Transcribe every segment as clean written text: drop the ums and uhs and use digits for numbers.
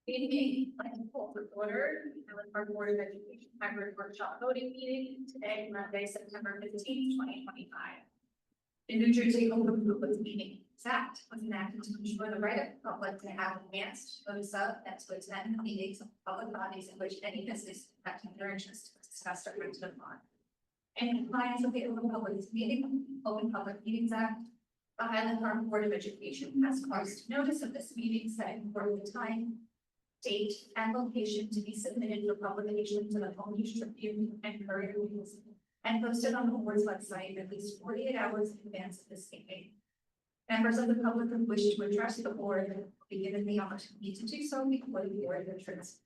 Meeting, call to order, Highland Park Board of Education hybrid workshop voting meeting today, Monday, September 15th, 2025. The New Jersey Open Public Meeting Act was enacted to ensure the right of the public to have advanced notice of and to attend meetings of public bodies in which any business affecting their interest was discussed or acted upon. In compliance with the Open Public Meetings Act, the Highland Park Board of Education has caused notice of this meeting setting for the time, date, and location to be submitted for publication to the Home News Tribune and Courier News, and posted on the board's website at least 48 hours in advance of this meeting. Members of the public who wish to address the board will be given the opportunity to do so before the board adjourns.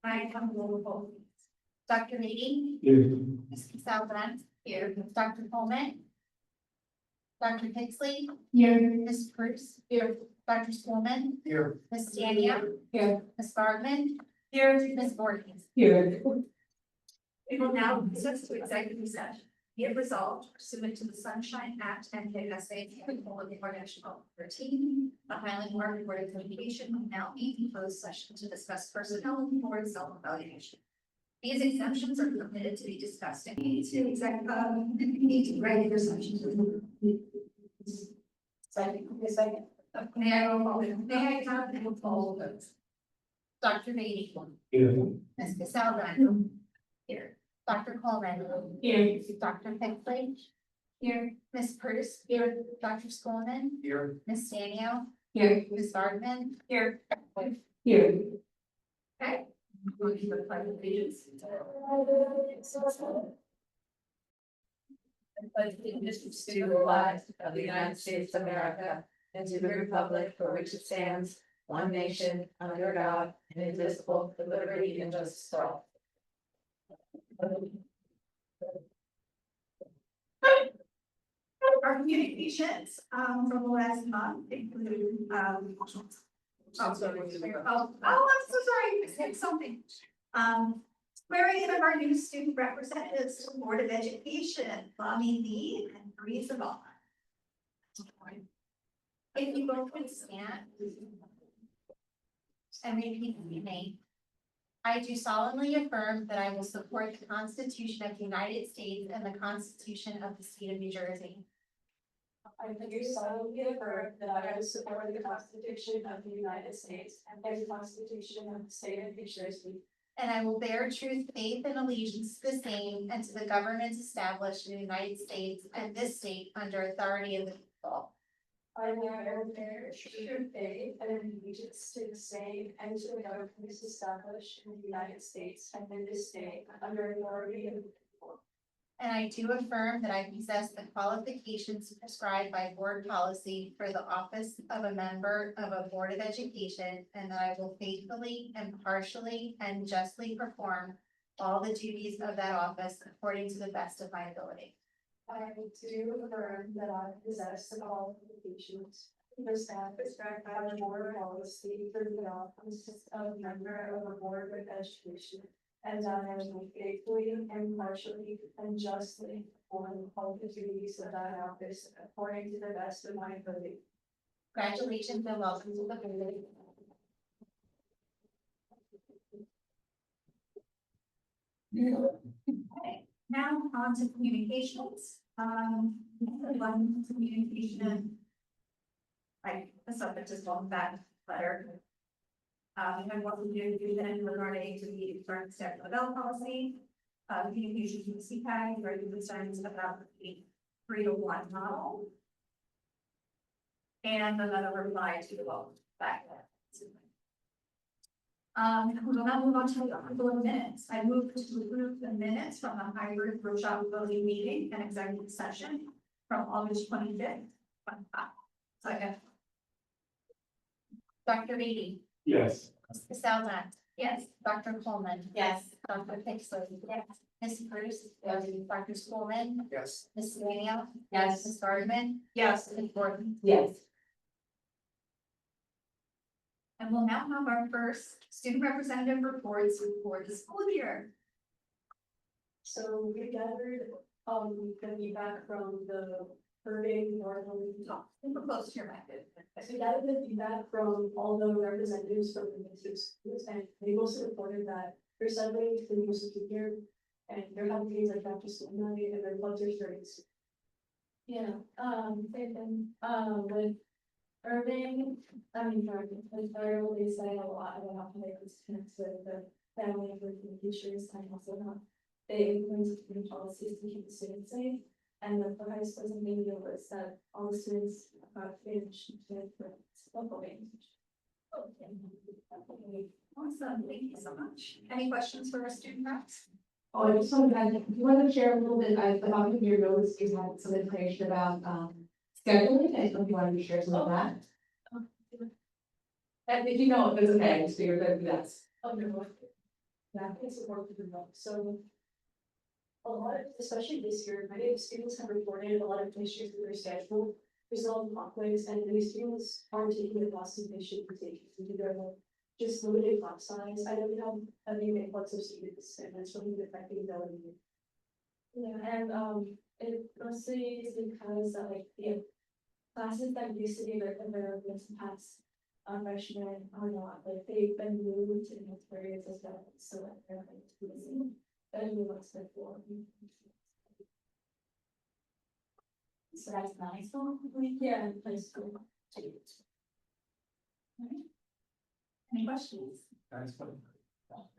I have a roll call. Dr. Meady? Here. Ms. Salvan? Here. Dr. Coleman? Dr. Pixley? Here. Ms. Bruce? Here. Dr. Schoolman? Here. Ms. Stania? Here. Ms. Gardman? Here. Ms. Voorhees? Here. We will now recess to executive session. Be it resolved pursuant to the Sunshine Act and KSA 4-13, the Highland Park Board of Education will now meet in closed session to discuss personnel and board self-evaluation. These exemptions are permitted to be discussed in regular session. Second. May I roll call? May I have the roll votes? Dr. Beatty. Here. Ms. Cassell. Here. Dr. Coleman. Here. Dr. Pixley. Here. Ms. Curtis. Here. Dr. Schoolman. Here. Ms. Stanio. Here. Ms. Gardman. Here. Here. Okay. Going to the pledge of allegiance. Allegiance to the flag of the United States of America and to the republic for which it stands, one nation, under God, indivisible, with liberty and justice for all. Our communications from the last month include I'm so sorry, I said something. Swearing in of our new student representatives to the Board of Education, Bonnie Lee and Bree Zavon. If you both can stand and repeat me. I do solemnly affirm that I will support the Constitution of the United States and the Constitution of the State of New Jersey. I do solemnly affirm that I will support the Constitution of the United States and the Constitution of the State of New Jersey. And I will bear true faith and allegiance to the same and to the governments established in the United States and this state under authority of the people. I will bear true faith and allegiance to the same and to the governments established in the United States and in this state under authority of the people. And I do affirm that I possess the qualifications prescribed by board policy for the office of a member of a board of education, and that I will faithfully, impartially, and justly perform all the duties of that office according to the best of my ability. I do affirm that I possess the qualifications for staff prescribed by the board policy for the office of member of a board of education. And that I will faithfully, impartially, and justly perform all the duties of that office according to the best of my ability. Congratulations and welcome to the board. Okay, now on to communications. One communication. The subject is one back letter. And what we do then regarding to the current staff development policy, communications with CPAC, very concerns about the 3-to-1 model. And another reply to the vote back there. We will now move on to the approval of minutes. I move to approve the minutes from the hybrid workshop voting meeting and executive session from August 25th. Second. Dr. Beatty. Yes. Ms. Cassell. Yes. Dr. Coleman. Yes. Dr. Pixley. Yes. Ms. Bruce. Yes. Dr. Schoolman. Yes. Ms. Stanio. Yes. Ms. Gardman. Yes. Ms. Gordon. Yes. And we'll now have our first student representative reports for the school year. So we gathered the feedback from the Irving, Northern. Talk, super close to your method. So we gathered the feedback from all the representatives from the two schools, and they mostly reported that they're celebrating the new school year, and they're having things like after school night, and their clubs are starting soon. Yeah, with Irving, with Ariel, they say a lot about how they connect with the family and with the teachers, and also how they implement the policies to keep the students safe. And the high school's main deal was that all the students finished with local language. Awesome, thank you so much. Any questions for our student reps? Oh, I just wanted to add, if you want to share a little bit, at the bottom of your notes, you had some information about, scheduling, I don't know if you wanted to share some of that. And if you know, it's okay, I just figured that that's. Yeah, it's important to know, so. A lot of, especially this year, many of the students have reported a lot of issues with their schedule, resolving conflicts, and many students aren't taking the classes they should be taking due to their just limited class size. I know we have a new influx of students, and that's really affecting their learning. Yeah, and it mostly is because like the classes that used to be available in the past freshmen are not, like they've been moved to new areas as well, so like they're like missing. So that's nice. Yeah, in high school. Any questions? Guys,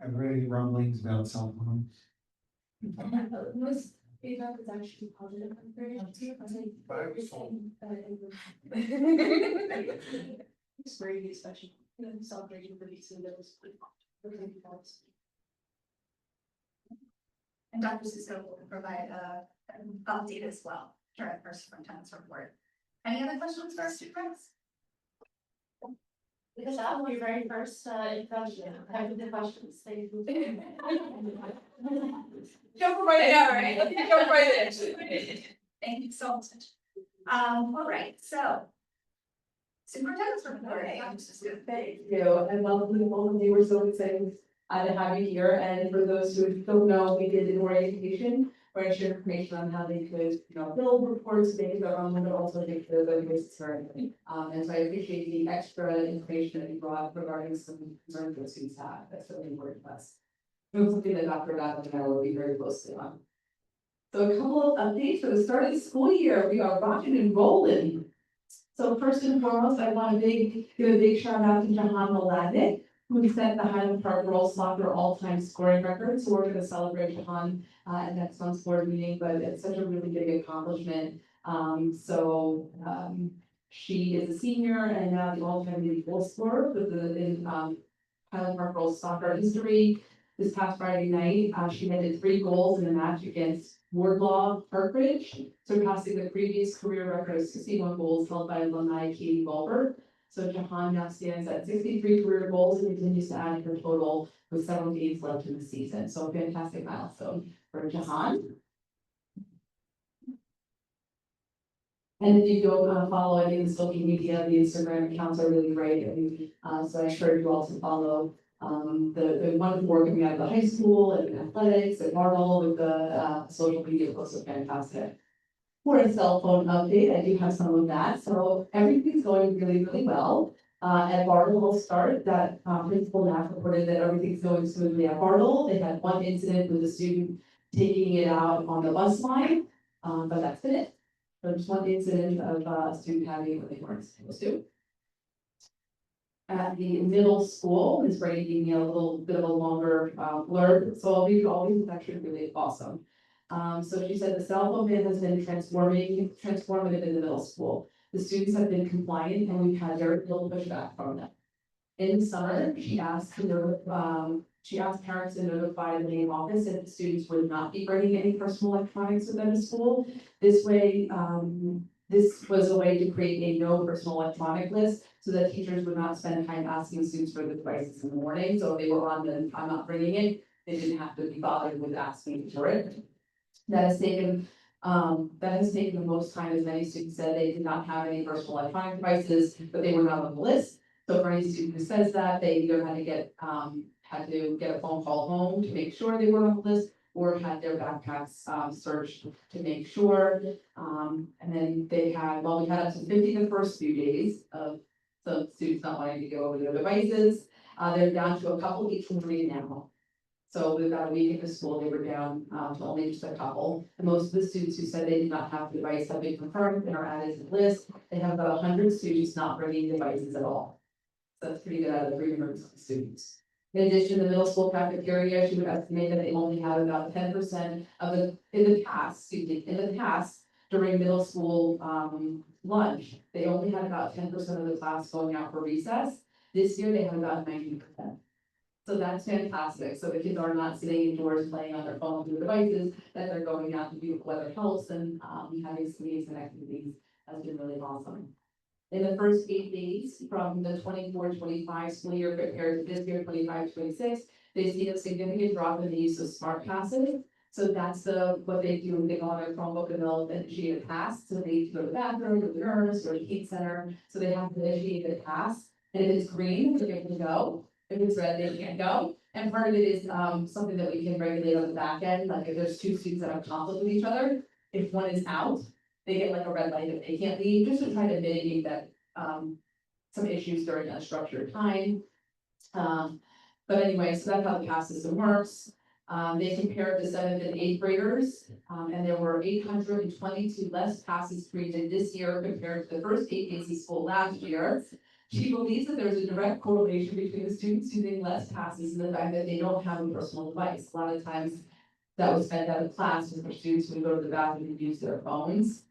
I've read rumblings about cell phones. Most feedback is actually positive. I'm very It's very especially, celebrating the weeks and those. And Dr. Cisco will provide an update as well during our superintendent's report. Any other questions for our student reps? Because that was your very first introduction. I have the questions. Thank you. Jump right in, right? Jump right in. Thank you so much. All right, so. Superintendent's report. Dr. Cisco. Thank you, and welcome to both of you, we're so excited to have you here, and for those who don't know, we did an orientation where I shared information on how they could, build reports, make their own, but also make the voices heard. And so I appreciate the extra information that you brought regarding some concerns that students have, that's really important to us. It was something that Dr. Adams and I will be very closely on. So a couple of updates for the start of the school year, we are rocking and rolling. So first and foremost, I want to give a big shout out to Jahan Maladnik, who set the Highland Park girls soccer all-time scoring record. So we're going to celebrate Jahan at next month's board meeting, but it's such a really big accomplishment. She is a senior and now the all-time leading goal scorer in Highland Park girls soccer history. This past Friday night, she netted 3 goals in a match against Wardlaw Parkridge, surpassing the previous career record of 61 goals held by alumni Katie Bulbert. So Jahan now stands at 63 career goals and continues to add to her total with several games left in the season. So a fantastic milestone for Jahan. And if you don't follow any of the social media, the Instagram accounts are really great. So I encourage you all to follow the wonderful work coming out of the high school and athletics and Marvel with the social media posts are fantastic. For a cell phone update, I do have some of that. So everything's going really, really well. At Bartle, we'll start that principal now reported that everything's going smoothly at Bartle. They had one incident with a student taking it out on the bus line, but that's been it. So just one incident of a student having what they weren't supposed to. At the middle school, Ms. Brady gave me a little bit of a longer blurb, so I'll read it all. It's actually really awesome. So she said the cell phone ban has been transformative in the middle school. The students have been compliant and we've had very little pushback from them. In the summer, she asked parents to notify the main office if the students would not be bringing any personal electronics with them to school. This way, this was a way to create a no personal electronic list so that teachers would not spend time asking students for the devices in the morning. So if they were on the I'm not bringing it, they didn't have to be bothered with asking for it. That has taken the most time, as many students said they did not have any personal electronic devices, but they were not on the list. So for any student who says that, they either had to get a phone call home to make sure they were on the list, or had their backpacks, searched to make sure. And then they had, well, we had up to 50 the first few days of some students not wanting to go over their devices. They're down to a couple each and 3 now. So we've got a week into school, they were down, to only just a couple. And most of the students who said they did not have the device have been confirmed and are added to the list. They have about 100 students not bringing devices at all. So that's pretty good out of the 300 students. In addition, the middle school cafeteria, she would estimate that they only have about 10% of in the past, during middle school, lunch, they only had about 10% of the class going out for recess. This year, they have about 90%. So that's fantastic. So the kids are not sitting indoors playing on their phones or devices, that they're going out to do weather helps and, having some games and activities has been really awesome. In the first 8 days from the 24-25 school year compared to this year, 25-26, they see a significant drop in the use of smart passes. So that's what they do, they go on their Chromebook and they'll initiate a pass, so they go to the bathroom, or the nurse, or the heat center, so they have to initiate the pass. And if it's green, they're able to go, if it's red, they can't go. And part of it is, something that we can regulate on the back end, like if there's 2 students that have conflict with each other, if one is out, they get like a red light if they can't leave, just to try to mitigate that, some issues during a structured time. But anyway, so that's how the pass system works. They compared the 7th and 8th graders, and there were 822 less passes created this year compared to the first 8 days of school last year. She believes that there's a direct correlation between the students using less passes and the fact that they don't have a personal device. A lot of times that was spent out of class with the students who would go to the bathroom and use their phones.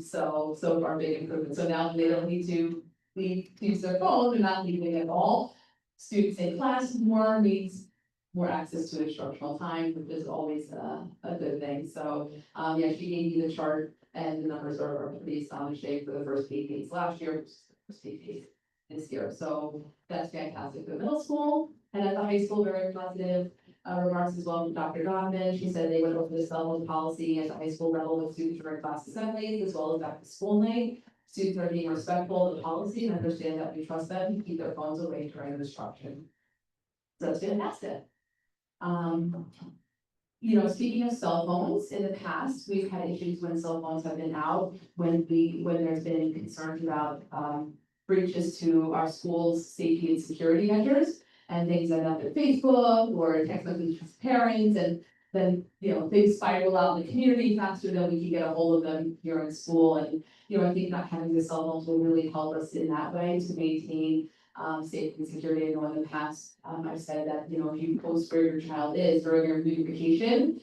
So far big improvement. So now they don't need to use their phone, they're not leaving at all. Students in class more needs more access to instructional time, which is always a good thing. So, yeah, she gave me the chart and the numbers are pretty astonishing for the first 8 days last year, which is the first 8 days this year. So that's fantastic for the middle school, and at the high school, very positive. Remarks as well from Dr. Donovan. She said they went over the cell phone policy at the high school level with students during class assemblies as well as back to school night. Students are being respectful of the policy and understand that we trust them to keep their phones away during instruction. So that's fantastic. Speaking of cell phones, in the past, we've had issues when cell phones have been out, when there's been concerns about, breaches to our school's safety and security measures. And things end up at Facebook or text messages to parents, and then, things spiral out in the community faster than we can get a hold of them here in school. And, I think not having the cell phones will really help us in that way to maintain safety and security. I know in the past, I've said that, if you post where your child is during your vacation,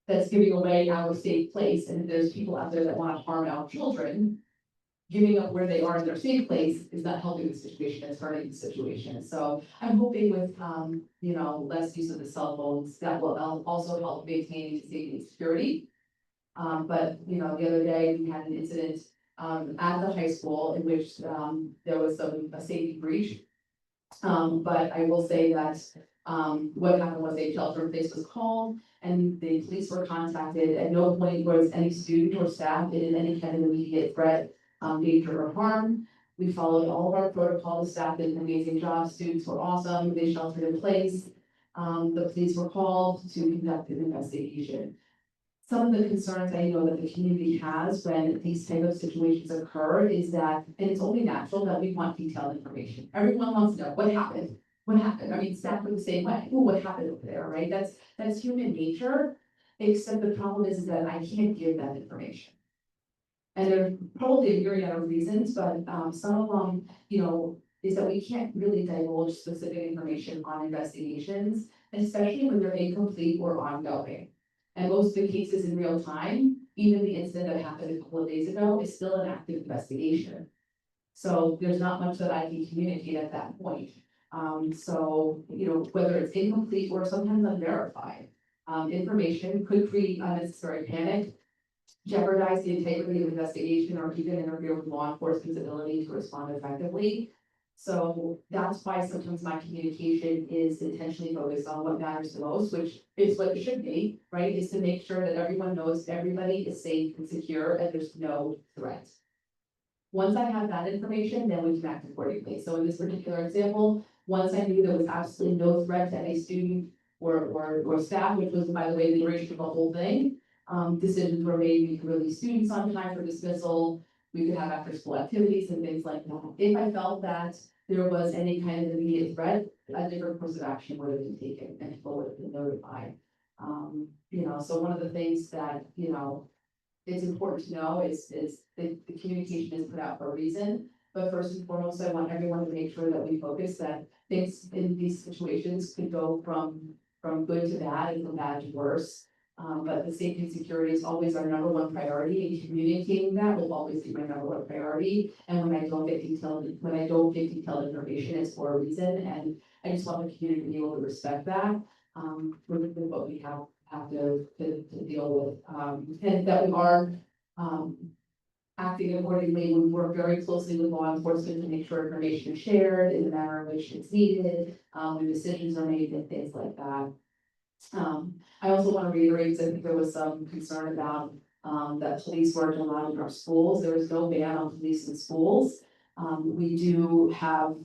that's giving away our safe place. And if there's people out there that want to harm our children, giving up where they are in their safe place is not helping the situation, it's hurting the situation. So I'm hoping with, less use of the cell phones, that will also help maintain safety and security. But, the other day, we had an incident, at the high school in which, there was a safety breach. But I will say that, what happened was a shelter in place was called and the police were contacted. At no point was any student or staff in any kind of immediate threat, danger or harm. We followed all of our protocols, staff did an amazing job, students were awesome, they sheltered in place. The police were called to conduct an investigation. Some of the concerns I know that the community has when these type of situations occur is that, and it's only natural that we want detailed information. Everyone wants to know what happened. What happened? I mean, staff are the same way. Ooh, what happened over there, right? That's human nature. Except the problem is that I can't give that information. And there's probably a myriad of reasons, but some of them, is that we can't really divulge specific information on investigations, especially when they're incomplete or ongoing. And most of the cases in real time, even the incident that happened a couple of days ago is still an active investigation. So there's not much that I can communicate at that point. So, whether it's incomplete or sometimes unverified, information could create unnecessary panic, jeopardize the integrity of the investigation, or even interfere with law enforcement's ability to respond effectively. So that's why sometimes my communication is intentionally focused on what matters the most, which is what it should be, right? Is to make sure that everyone knows everybody is safe and secure and there's no threat. Once I have that information, then we can act accordingly. So in this particular example, once I knew there was absolutely no threat to any student or staff, which was, by the way, the duration of the whole thing. Decisions were made, we could release students on time for dismissal, we could have after-school activities and things like that. If I felt that there was any kind of immediate threat, a different course of action would have been taken and people would have been notified. So one of the things that, it's important to know is the communication is put out for a reason. But first and foremost, I want everyone to make sure that we focus that things in these situations could go from good to bad and from bad to worse. But the safety and security is always our number one priority, and communicating that will always be my number one priority. And when I don't get detailed information, it's for a reason, and I just want the community to be able to respect that. With what we have to deal with, and that we are, acting accordingly. We work very closely with law enforcement to make sure information is shared in the manner in which it's needed, when decisions are made and things like that. I also want to reiterate, 'cause I think there was some concern about, that police weren't allowed in our schools. There is no ban on police in schools. We do have,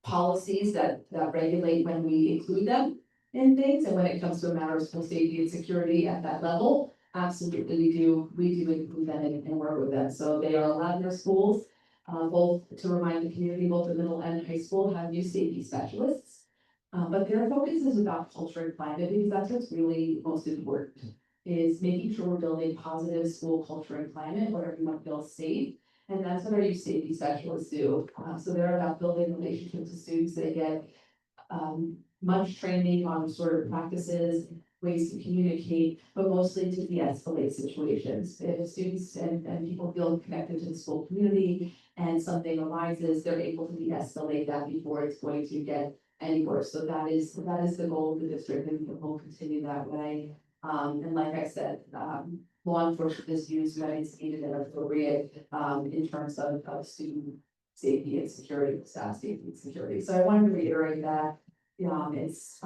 policies that regulate when we include them in things, and when it comes to a matter of school safety and security at that level, absolutely, we do include them and work with them, so they are allowed in their schools. Both, to remind the community, both the middle and high school have new safety specialists. But their focus is about culture and climate, because that's what's really most important, is making sure we're building positive school culture and climate where everyone feels safe. And that's what our youth safety specialists do. So they're about building relationships with students. They get, much training on sort of practices, ways to communicate, but mostly to de-escalate situations. If students and people feel connected to the school community and something arises, they're able to de-escalate that before it's going to get any worse. So that is the goal of the district, and we'll continue that way. And like I said, law enforcement is used when it's needed and appropriate, in terms of student safety and security, staff safety and security. So I wanted to reiterate that, it's,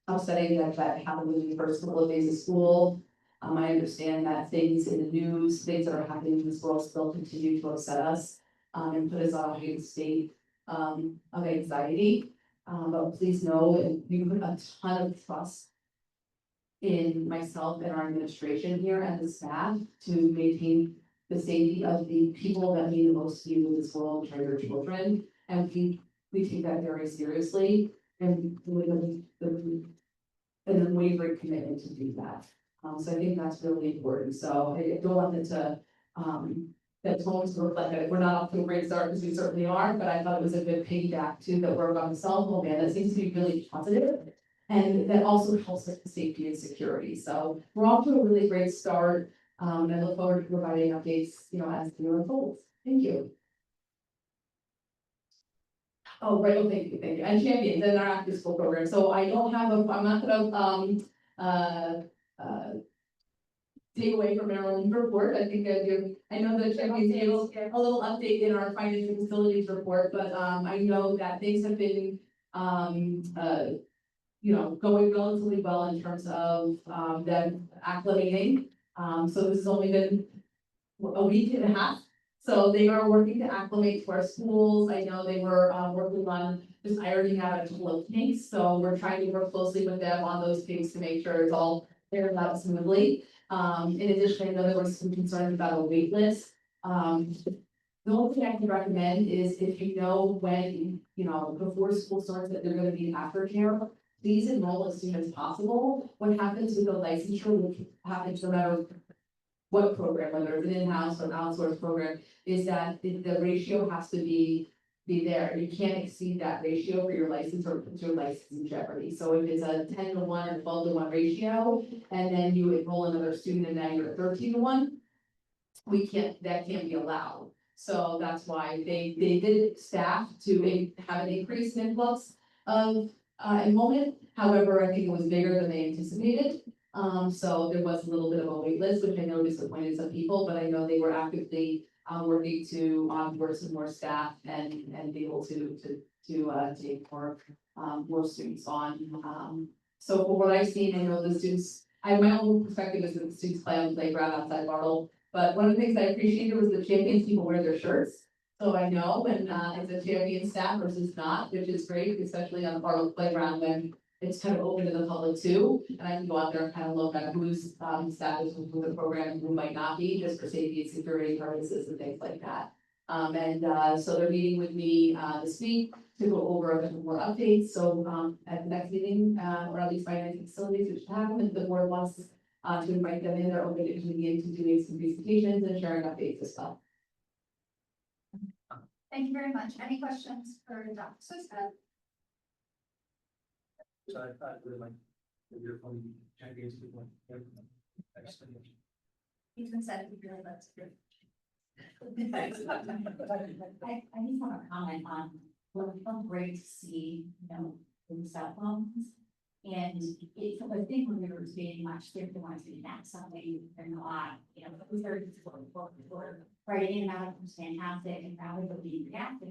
upsetting that happened in the first couple of days of school. I understand that things in the news, things that are happening in this world still continue to upset us, and put us on a heightened state, of anxiety. But please know, and you put a ton of trust in myself and our administration here and the staff to maintain the safety of the people that mean the most to you in this world, which are your children. And we take that very seriously, and with an unwavering commitment to do that. So I think that's really important. So I don't want it to, that tone to reflect that we're not off to a great start, because we certainly are, but I thought it was a good piggyback to that work on the cell phone ban. That seems to be really positive. And that also helps with the safety and security. So we're off to a really great start. And I look forward to providing updates, as the year unfolds. Thank you. Oh, right, oh, thank you, and champions in our after school program, so I'm not gonna, take away from Maryland's report, I think I know that champions gave a little update in our financial facilities report, but, I know that things have been, going relatively well in terms of, them acclimating. So this has only been a week and a half. So they are working to acclimate to our schools. I know they were, working on just ironing out a couple of kinks. So we're trying to work closely with them on those kinks to make sure it's all aired out smoothly. In addition, I know there was some concerns about a wait list. The only thing I can recommend is if you know when, before school starts that they're gonna be in aftercare, please enroll as soon as possible. What happens with the licensure, which happens no matter what program, whether it's an in-house or an outsourced program, is that the ratio has to be there. You can't exceed that ratio for your license or put your license in jeopardy. So if it's a 10-to-1 or 12-to-1 ratio, and then you enroll another student and now you're at 13-to-1, that can't be allowed. So that's why they did staff to have an increase in influx of enrollment. However, I think it was bigger than they anticipated. So there was a little bit of a wait list, which I know disappointed some people, but I know they were actively working to onboard some more staff and be able to take more students on. So for what I've seen, I know the students, my own perspective is that the students play on the playground outside Bartle. But one of the things I appreciated was the champions people wear their shirts. So I know when it's a champion staff versus not, which is great, especially on the Bartle playground when it's kind of open to the public too, and I can go out there and kind of look at who's, staff is with the program and who might not be, just for safety and security purposes and things like that. So they're meeting with me, this week to go over a bit more updates, so, at the next meeting, or at least financing facilities, which happen, if the board wants, to invite them in, they're open to coming in to doing some presentations and sharing updates as well. Thank you very much. Any questions for Dr. Susan? So I really like your phone champions people. Ethan said he really loves it. I just want to comment on, well, it's felt great to see, in cell phones. And it's a thing when we were being much different ones, we had something and a lot, it was very difficult for writing and out, it was fantastic, and now we're being reactive.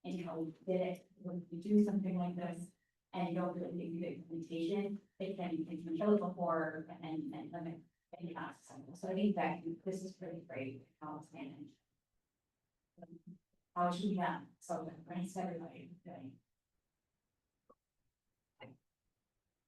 And did it, when you do something like this, and you don't really do the implementation, it can show the horror and limit. So I think that this is pretty great, how it's managed. How it should be done, so thanks to everybody doing.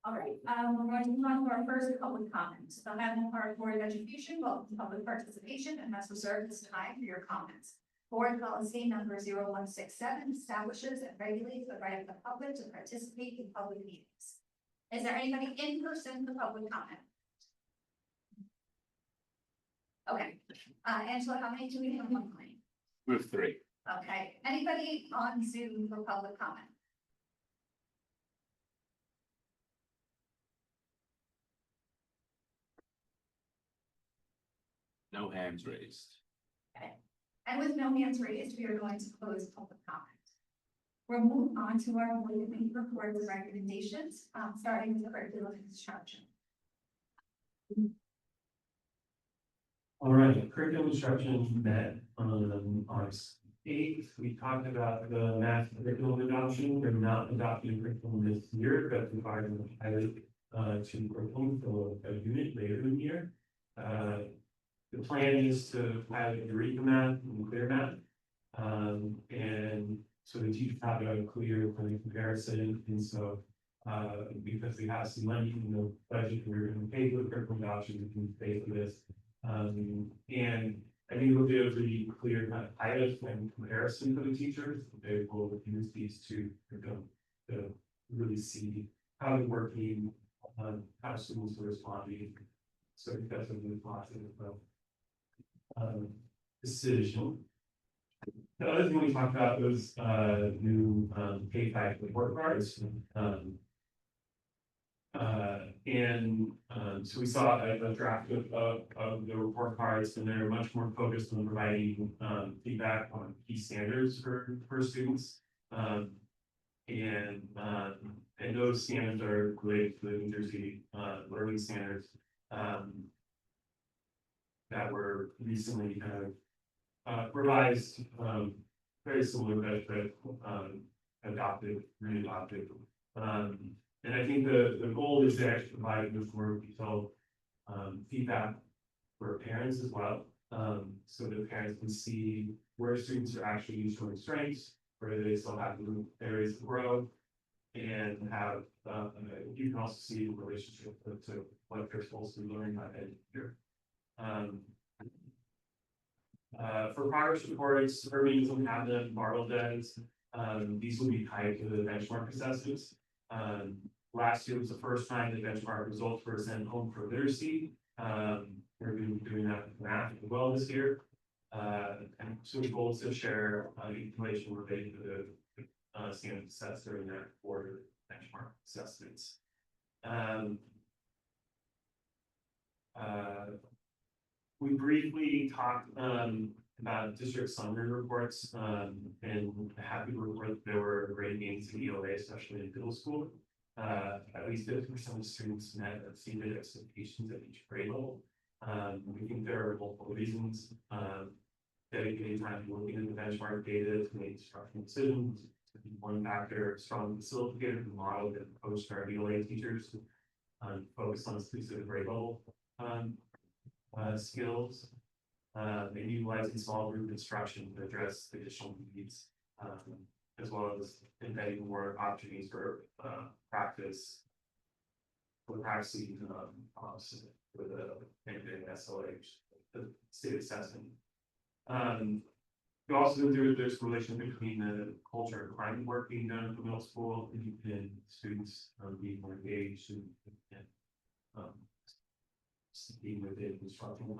All right, we're going to move on to our first public comments. The Highland Park Board of Education welcomes public participation and has reserved this time for your comments. Board policy number 0167 establishes and regulates the right of the public to participate in public meetings. Is there anybody in person for public comment? Okay, Angela, how many do we have online? We have 3. Okay, anybody on Zoom for public comment? No hands raised. And with no hands raised, we are going to close public comment. We'll move on to our committee reports and recommendations, starting with curriculum instruction. All right, curriculum instruction met on August 8th. We talked about the math curriculum adoption. We're not adopting curriculum this year, but providing the pilot to curriculum for a unit later in the year. The plan is to pilot Eureka Math and Clear Math. And so the teachers have a clear kind of comparison. And so because we have some money in the budget, we're going to pay for the curriculum adoption, we can pay for this. And I think it'll be a really clear kind of pilot and comparison for the teachers. They will use these to really see how they're working, how students are responding. So I think that's a really positive decision. The other thing we talked about was new K-5 report cards. So we saw a draft of the report cards, and they're much more focused on providing feedback on key standards for students. And those standards are related to the New Jersey learning standards that were recently kind of revised, very similar but adopted, re-adopted. And I think the goal is to actually provide much more detailed feedback for parents as well. So that parents can see where students are actually showing strengths, where they still have areas to grow, and have you can also see the relationship to what they're supposed to be learning by the year. For progress reports, Irving doesn't have them, Marvel does. These will be tied to the benchmark assessments. Last year was the first time the benchmark results were sent home for literacy. We're going to be doing that with math as well this year. And so the goal is to share information related to the standard assessed during that for benchmark assessments. We briefly talked about district summary reports and happy to report that there were great gains in ELA, especially in middle school. At least 50% of students met exceeded expectations at each grade level. We think there are multiple reasons. Dedicated time to looking at the benchmark data to make instructional decisions. One factor, strong facilitator who modeled and coached our ELA teachers, focused on specific grade level skills, and utilizing small group instruction to address additional needs as well as embedding more opportunities for, practice. For privacy, policy, with the SLH, the state assessment. You also there's a relation between the culture of crime work being done at the middle school and students being more engaged and being within instructional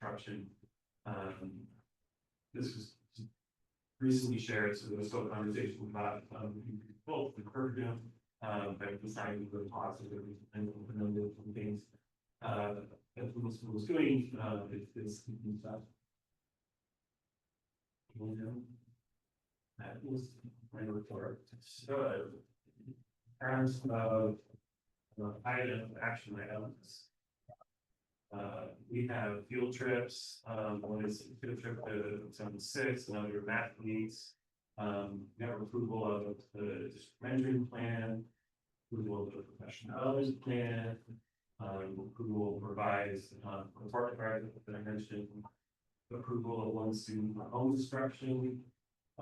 instruction. This was recently shared, so there was still a conversation about both the curriculum, but deciding the positive and a number of things that the middle school is doing, it's stuff. That was my report. So, in terms of item action items, we have field trips. One is a field trip to 76, another math meets. We have approval of the district mentoring plan, approval of the professional development plan, approval provides report card that I mentioned. Approval of one student home instruction,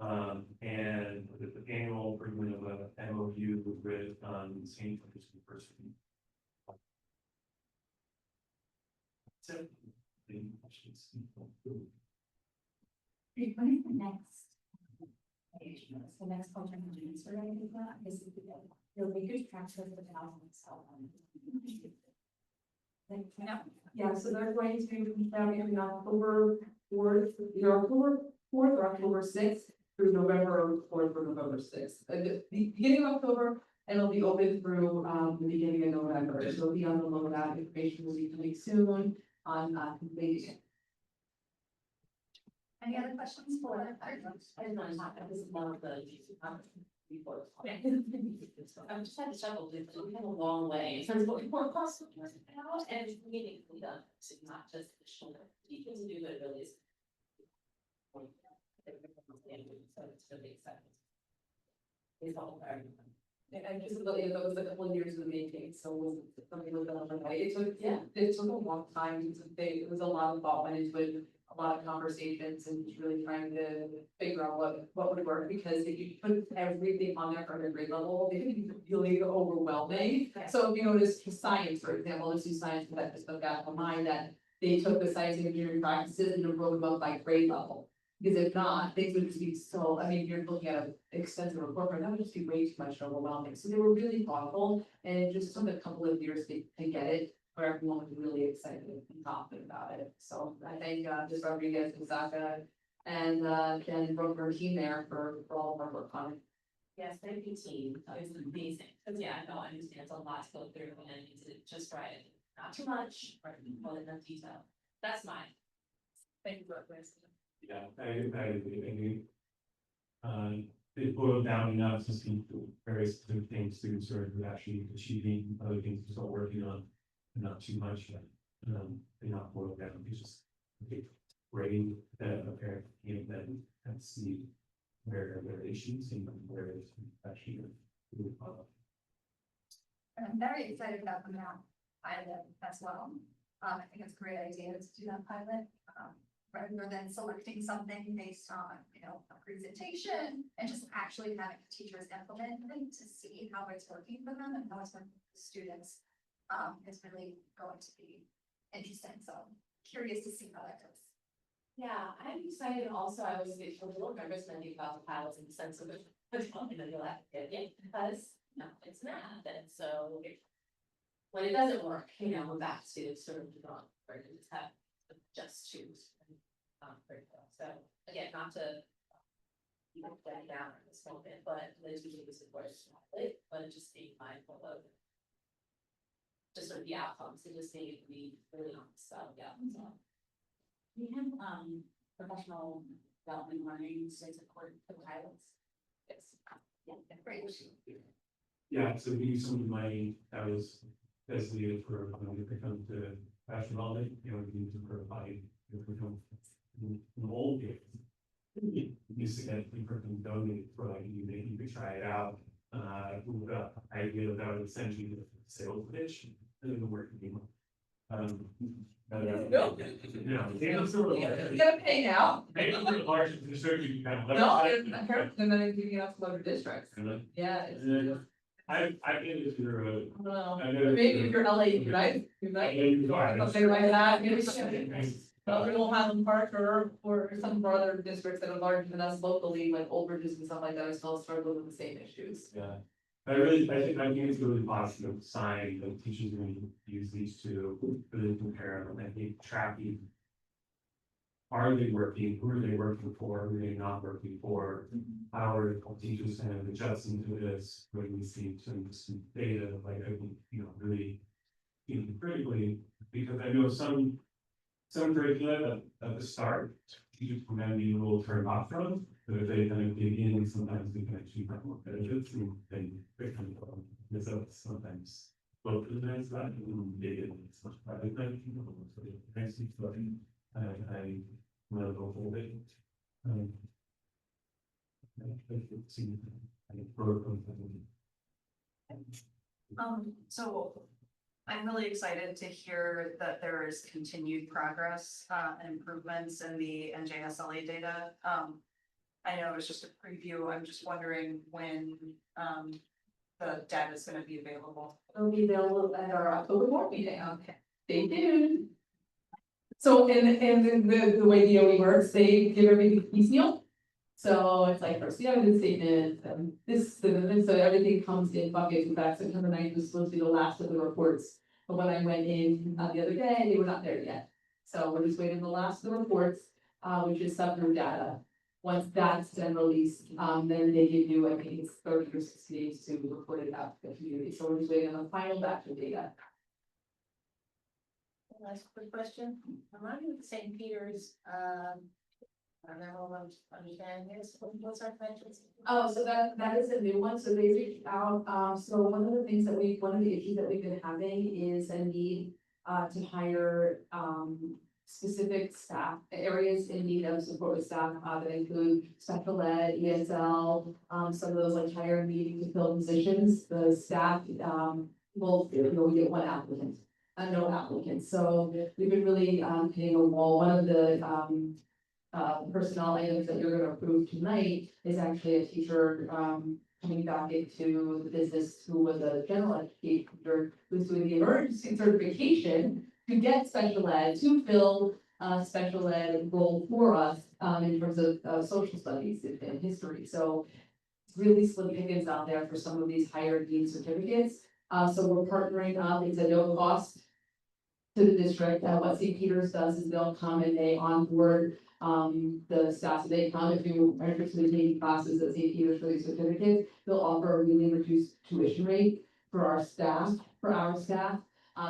and the annual approval of a MOU with St. University. So, any questions? What is the next? Page, what's the next culture and students we're gonna do that? Is it there'll be good transfer for the housing itself. Yeah, so they're going to be having in October 4th, either October 4th or October 6th through November 4th or November 6th. The beginning of October, and it'll be open through the beginning of November. So it'll be on the low that information will be coming soon on completing. Any other questions for? I didn't know this is one of the before. I'm just had to struggle with it, we have a long way in terms of what we want customers out and it's meaningfully done. So it's not just the shoulder, you can do it really is. So it's really exciting. It's all very. And just about, that was a couple of years in the making, so it wasn't something that was done overnight. It took a long time, it was a lot of thought went into it, a lot of conversations and just really trying to figure out what would work, because if you put everything on there from a grade level, it can be really overwhelming. So if you notice science, for example, let's do science, that just stuck out of my mind that they took the science and engineering practices and broke them up by grade level. Because if not, things would just be so, I mean, you're looking at an extensive report, but that would just be way too much overwhelming. So they were really thoughtful, and it just took a couple of years to get it, where everyone was really excited and confident about it. So I thank Ms. Rodriguez and Zaka and Jen Brooke, her team there for all of our work on it. Yes, thank you team, it was amazing, because yeah, I know, I understand it's a lot to go through and it's just right, not too much, right, well enough detail, that's mine. Thank you, Brooke. Yeah, I agree. It boiled down enough to see various different things students are actually achieving, other things to start working on, and not too much, they're not boiled down, it's just rating that a parent can then and see where there are issues and where it's actually. And I'm very excited about the map pilot as well. I think it's a great idea to do that pilot, rather than selecting something based on, a presentation and just actually having teachers implement it to see how it's working for them and how it's working for the students. Is really going to be interesting. So curious to see how that goes. Yeah, I'm excited also, I was a little nervous when I think about the pilots in the sense of it, because, it's math, and so when it doesn't work, we're back to sort of the drawing board and just have just choose. So again, not to that down at this moment, but there's usually the support, but just being mindful of just sort of the outcomes, and just being really honest, so yeah, so. We have professional development learning to support the pilots. Yes. Yeah, great. Yeah, so we use some of the money that was designated for when they come to professional development, we use it for body, become in the old days. We used to get people to donate for like you could try it out. The idea that would essentially the sales pitch and the work Nope. Yeah. You gotta pay now. Maybe for the large district, you can kind of. No, they're not giving it out to other districts. Really? Yeah, it's, I've been to the road. I don't know, I know. maybe if you're LA, you're right, you're I right. know you are. Something like that, maybe. We don't have them Park or some of our other districts that are larger than us locally, like Old Bridges and stuff like that, are still struggling with the same issues. Yeah, I think it's really positive sign that teachers are going to use these two, really compare them, I think tracking. Are they working, who are they working for, who are they not working for? How are teachers kind of adjusting to this, when we see some data, like, I think, really. Critically, because I know some curricula at the start, teachers can then be a little turned off from, but if they kind of dig in, sometimes they can actually have more benefits and then they kind of, sometimes. Both of the nice that and dig in, it's much better than, I see, so I will go hold it. So I'm really excited to hear that there is continued progress and improvements in the NJSLA data. I know it's just a preview. I'm just wondering when the data is going to be available. It'll be available at our October board meeting, okay, stay tuned. So in the way DOE works, they give everything piecemeal. So it's like first the evidence statement, and so everything comes in buckets. In fact, September 9th was supposed to be the last of the reports. But when I went in the other day, they were not there yet. So we're just waiting the last of the reports, which is subgroup data. Once that's then released, then they give you, I think it's 30 or 60 days to report it out to the community. So we're just waiting on the final batch of data. Last quick question, am I with St. Peter's, I don't know, I'm understanding this, what's our mentions? Oh, so that is a new one, so they reached out, so one of the issues that we've been having is a need to hire specific staff areas in need of support with staff that include special ed, ESL, some of those like higher needing to fill positions, the staff we get one applicant. No applicants, so we've been really hitting a wall. One of the personnel items that you're gonna approve tonight is actually a teacher coming back into the business who was a general education teacher who's doing the emergency certification to get special ed, to fill special ed role for us in terms of social studies and history. So it's really slim pickings out there for some of these higher need certificates. So we're partnering up, it's a no cost to the district. What St. Peter's does is they'll come and they onboard the staff. So they come, if you are interested in taking classes at St. Peter's for these certificates, they'll offer a really reduced tuition rate for our staff,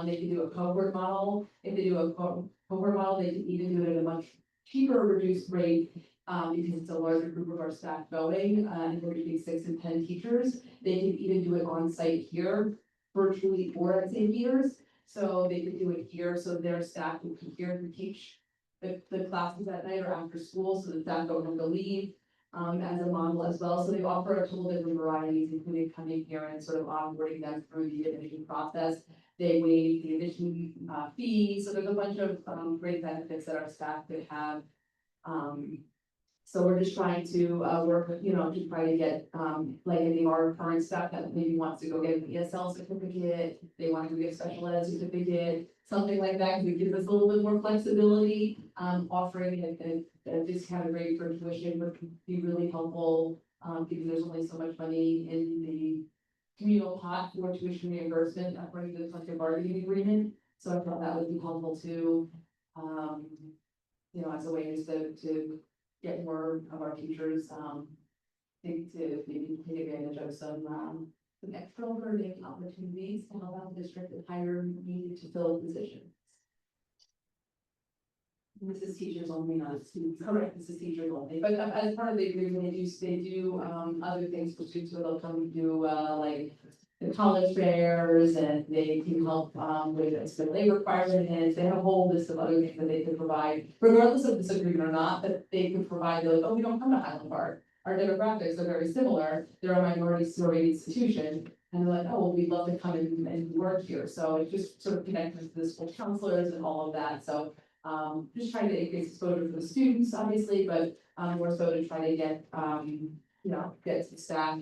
they can do a cohort model. If they do a cohort model, they can even do it at a much cheaper reduced rate. Because it's a larger group of our staff going, and we're doing 6 and 10 teachers. They can even do it on site here, virtually, or at St. Peter's. So they could do it here, so their staff can come here and teach the classes at night or after school, so the staff don't have to leave. As a model as well, so they offer a couple different varieties, including coming here and sort of onboarding them through the admission process. They waive the admission fee, so there's a bunch of great benefits that our staff could have. So we're just trying to work with, to try to get, like any of our current staff that maybe wants to go get an ESL certificate, they want to get a special ed certificate, something like that, because it gives us a little bit more flexibility. Offering a discounted rate for tuition would be really helpful, because there's only so much money in the communal pot for tuition reimbursement according to the collective bargaining agreement. So I thought that would be helpful too, as a way to get more of our teachers, to maybe take advantage of some extra learning opportunities to help out the district with higher needed to fill positions. This is teachers only, not students. Correct, this is teachers only, but as part of the agreement, they do other things for students, where they'll come do like the college fairs, and they can help with extra labor requirements. They have a whole list of other things that they can provide, regardless of this agreement or not, that they can provide. They're like, oh, we don't come to Highland Park. our demographics are very similar, they're a minority sorority institution. And they're like, oh, well, we'd love to come in and work here, so it just sort of connects with the school counselors and all of that, so. Just trying to increase exposure for the students, obviously, but, more so to try to get, get some staff.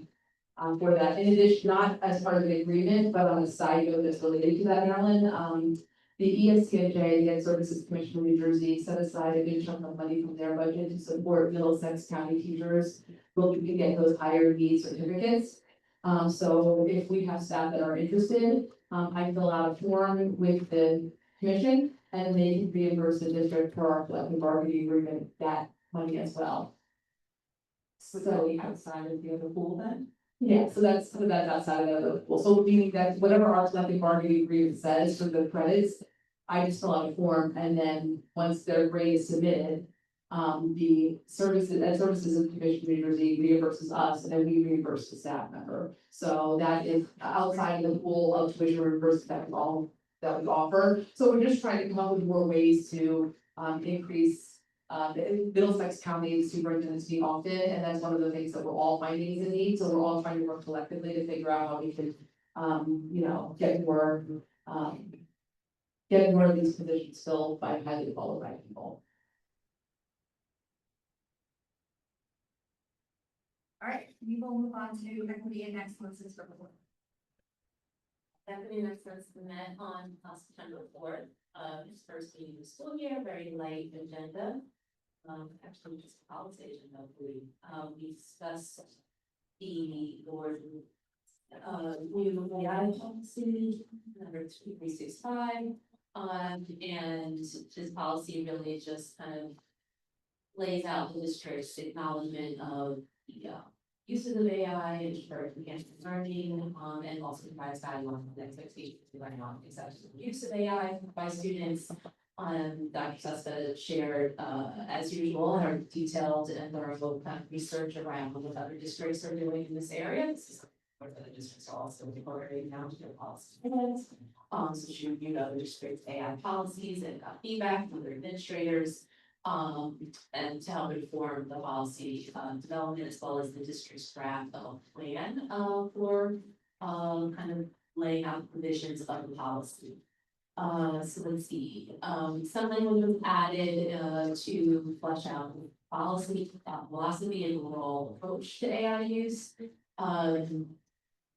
For that, in addition, not as part of the agreement, but on a side note that's related to that, Maryland, the ESCNJ, the Ed Services Commission of New Jersey, set aside a good chunk of money from their budget to support Middlesex County teachers, who can get those higher need certificates. So if we have staff that are interested, I fill out a form with the commission, and they can reimburse the district for our collective bargaining agreement, that money as well. So outside of the other pool then? yeah, so that's outside of the pool, so meaning that whatever our collective bargaining agreement says for the credits. I just fill out a form, and then once their grade is submitted, the services of Commission New Jersey reimburses us, and then we reimburse the staff member. So that is outside of the pool of tuition reimbursement that we offer, so we're just trying to come up with more ways to increase. The Middlesex County superintendents meet often, and that's one of the things that we're all finding is a need, so we're all trying to work collectively to figure out how we can, get more of these positions filled by highly qualified people. All right, we will move on to equity and excellences report. Equity and excellence met on September 4th, its first meeting of the school year, very light agenda. Actually just a policy agenda, I believe. We discussed the board, new AI policy, number 2365. And this policy really just kind of lays out the district's acknowledgement of the uses of AI and encouraging learning, and also provides guidelines and expectations regarding acceptable use of AI by students. Dr. Sesta shared, as usual, her detailed and thorough kind of research around what other districts are doing in this area. This is what other districts are also incorporating now to their policy plans. So she reviewed other districts' AI policies and got feedback from their administrators. And to help inform the policy development as well as the district's draft of plan for kind of laying out provisions of the policy. So let's see, some language was added to flesh out the policy, philosophy and overall approach to AI use.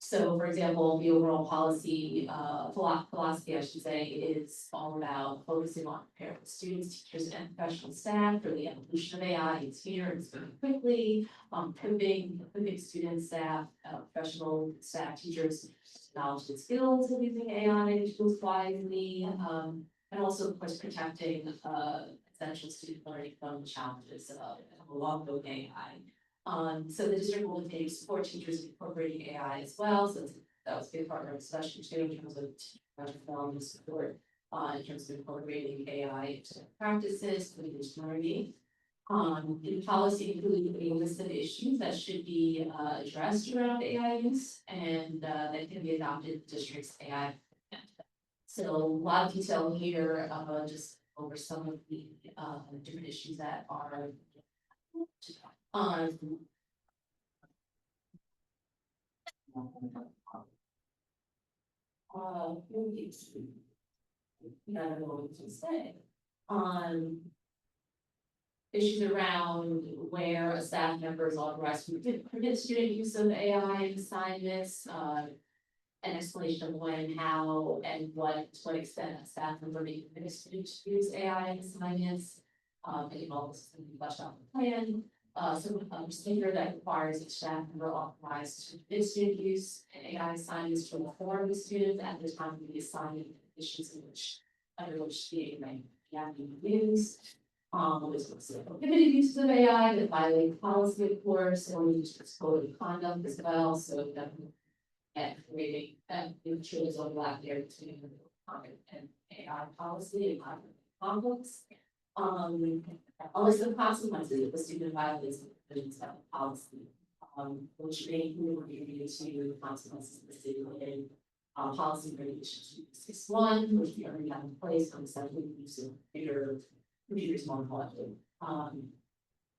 So for example, the overall policy, philosophy, I should say, is all about focusing on preparing students, teachers, and professional staff for the evolution of AI. It's here, it's moving quickly, equipping students, staff, professional staff, teachers, knowledge and skills of using AI tools wisely, and also, of course, protecting essential student learning from the challenges of ongoing AI. So the district will continue to support teachers incorporating AI as well, so that was a big part of our discussion too, in terms of development support, in terms of incorporating AI into practices, for teachers learning. The policy included a list of issues that should be addressed around AI use, and that can be adopted in district's AI. So a lot of detail here, just over some of the different issues that are issues around where a staff member is authorized to permit student use of AI in assignments, an explanation of when, how, and to what extent a staff member may permit a student to use AI in assignments. It involves something fleshed out in the plan. Some procedure that requires each staff member authorized to permit student use and AI assignments to inform the student at the time of the assignment conditions under which the AI may be used. There's prohibited uses of AI that violate policy, of course, or use code of conduct as well, so definitely creating and ensure there's overlap there between and AI policy and conflicts. Also the consequences if the student violates the provisions of the policy, which may include review to consequences listed in policy regulation 261, which we already have in place on the second use of computers more broadly.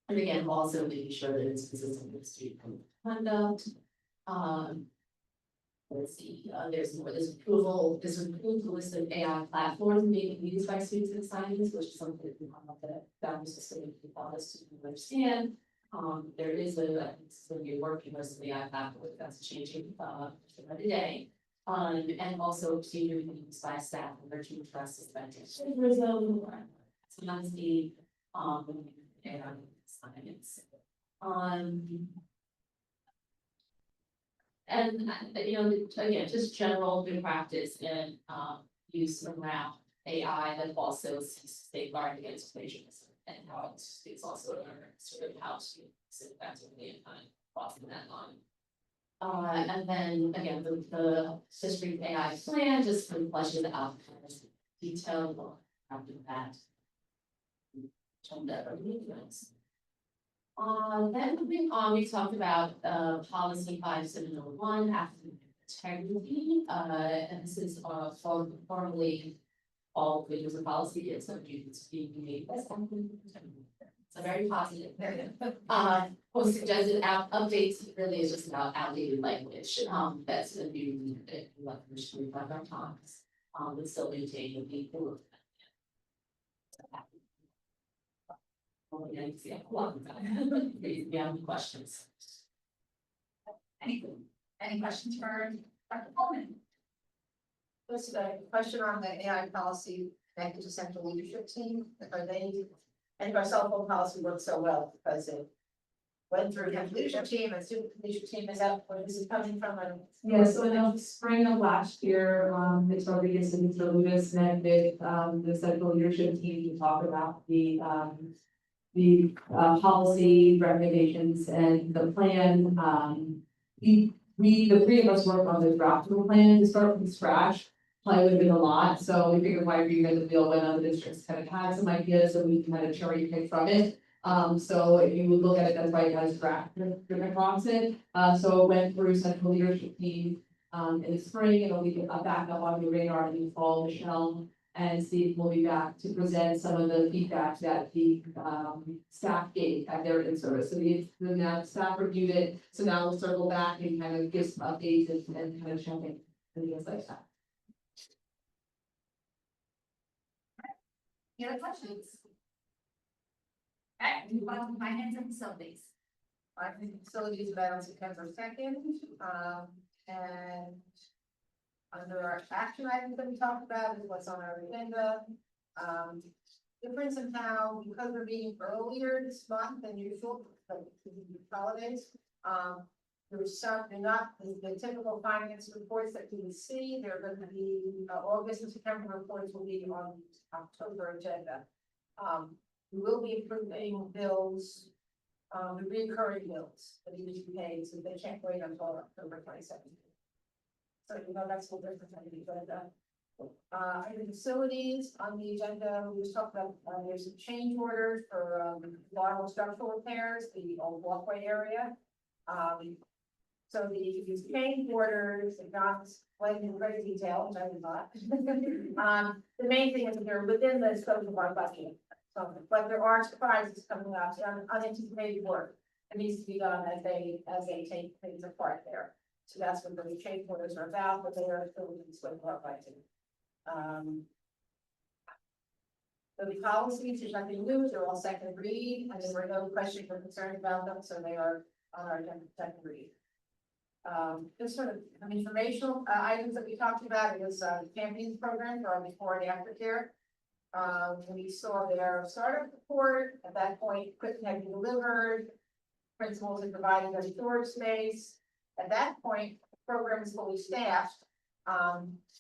And again, also making sure that it's consistent with student conduct. Let's see, there's an approved list of AI platforms being used by students and scientists, which is something that was just going to help us to understand. There is it's going to be a working list of AI platforms that's changing, every day. And also procedure used by staff in order to address suspected plagiarism, honesty, and science. And, again, just general good practice and, use around AI that also safeguard against plagiarism and how it's also sort of how to effectively and kind of crossing that line. And then again, the district AI plan just kind of fleshes out kind of detailed after that. Then moving on, we talked about policy 5701 academic integrity, and this is formally all videos of policy is so it's being made. It's a very positive. Was suggested updates really is just about outdated language. That's going to be language we have our times. But still maintain the people. Yeah, we have questions. Any questions for Dr. Coleman? Just a question on the AI policy connected to central leadership team. Are they, and our cell phone policy works so well because it went through the leadership team and student leadership team. Is that where this is coming from? Yeah, so in the spring of last year, Ms. Rodriguez and Mr. Lewis met with the central leadership team to talk about the policy recommendations and the plan. The three of us worked on the draft of the plan to start from scratch. Probably would have been a lot, so we figured why reinvent the wheel when other districts kind of had some ideas, so we can kind of cherry pick from it. So if you would look at it, that's why it has draft driven across it. So it went through central leadership team in the spring, and it'll be back up on the radar in the fall. Michelle and Steve will be back to present some of the feedback that the staff gave at their in-service. So the now staff reviewed it, so now we'll circle back and kind of give some updates and kind of check in and things like that. Any other questions? Okay, move on to finance and facilities. I think the facility is about on September 2nd, and under our action items that we talked about is what's on our agenda. Difference in how, because we're meeting earlier this month than usual, but because of the holidays, they're not the typical finance reports that you would see. They're going to be, August and September reports will be on October agenda. We will be approving bills, the recurring bills that need to be paid, so they can't wait until October 27th. So, that's a little different than the agenda. Under facilities on the agenda, we just talked about, there's some change orders for, lateral structural repairs, the old walkway area. So these change orders, have not went in great detail, which I did not. The main thing is that they're within the scope of our budget. So, but there are surprises coming up, unanticipated work that needs to be done as they take things apart there. So that's what the change orders are about, but they are still within the scope of our budget. So the policies, there's nothing new, they're all second read, and there were no questions or concerns about them, so they are on our agenda for second read. Just sort of some informational items that we talked about, it was campaign program for our before and after care. We saw their startup report. At that point, equipment had been delivered, principals had provided us storage space. At that point, the program was fully staffed,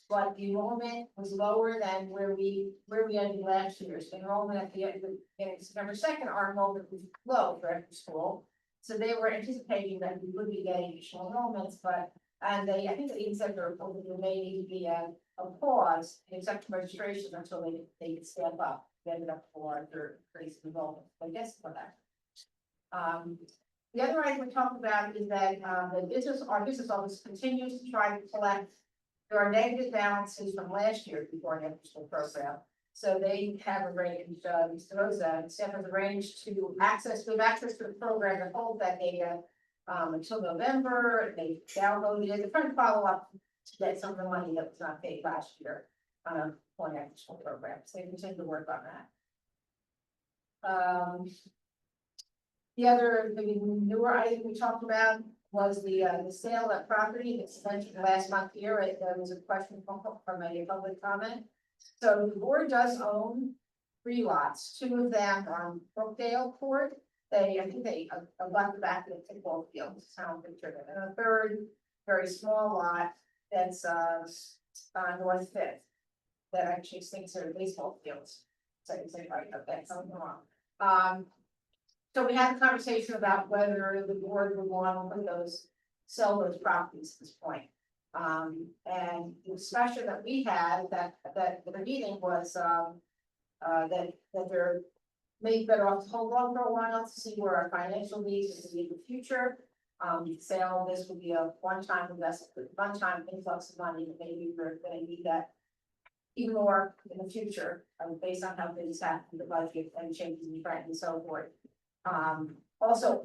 but the enrollment was lower than where we ended last year. So enrollment at the end of September 2nd, our enrollment was low for after school. So they were anticipating that we would be getting additional enrollments, I think they even said there may need to be a pause in accepting registration until they could step up. They ended up for their increased enrollment. I guess for that. The other item we talked about is that our business office continues to try to collect. There are negative balances from last year before and after school program. So they have arranged, Mr. Rosa, and staff has arranged to access, we have access to the program and hold that data until November. They downloaded it, they're trying to follow up to get some of the money that was not paid last year on a point after school program, so they continue to work on that. The other, the newer item we talked about was the sale of property that's mentioned last month here. There was a question from a public comment. So the board does own 3 lots, 2 of them on Brookdale Court. I think they left the back of the football field, sound picture, and a third very small lot that's on North Fifth. That actually thinks they're baseball fields. So you say, right, okay, something wrong. So we had a conversation about whether the board would want to sell those properties at this point. And the discussion that we had, that the meeting was, that they're maybe better off to hold on for a while to see where our financial needs is in the future. Sale, this would be a one-time investment, one-time influx of money, that maybe we're gonna need that even more in the future, based on how things happen, the budget and changes in trend and so forth. Also,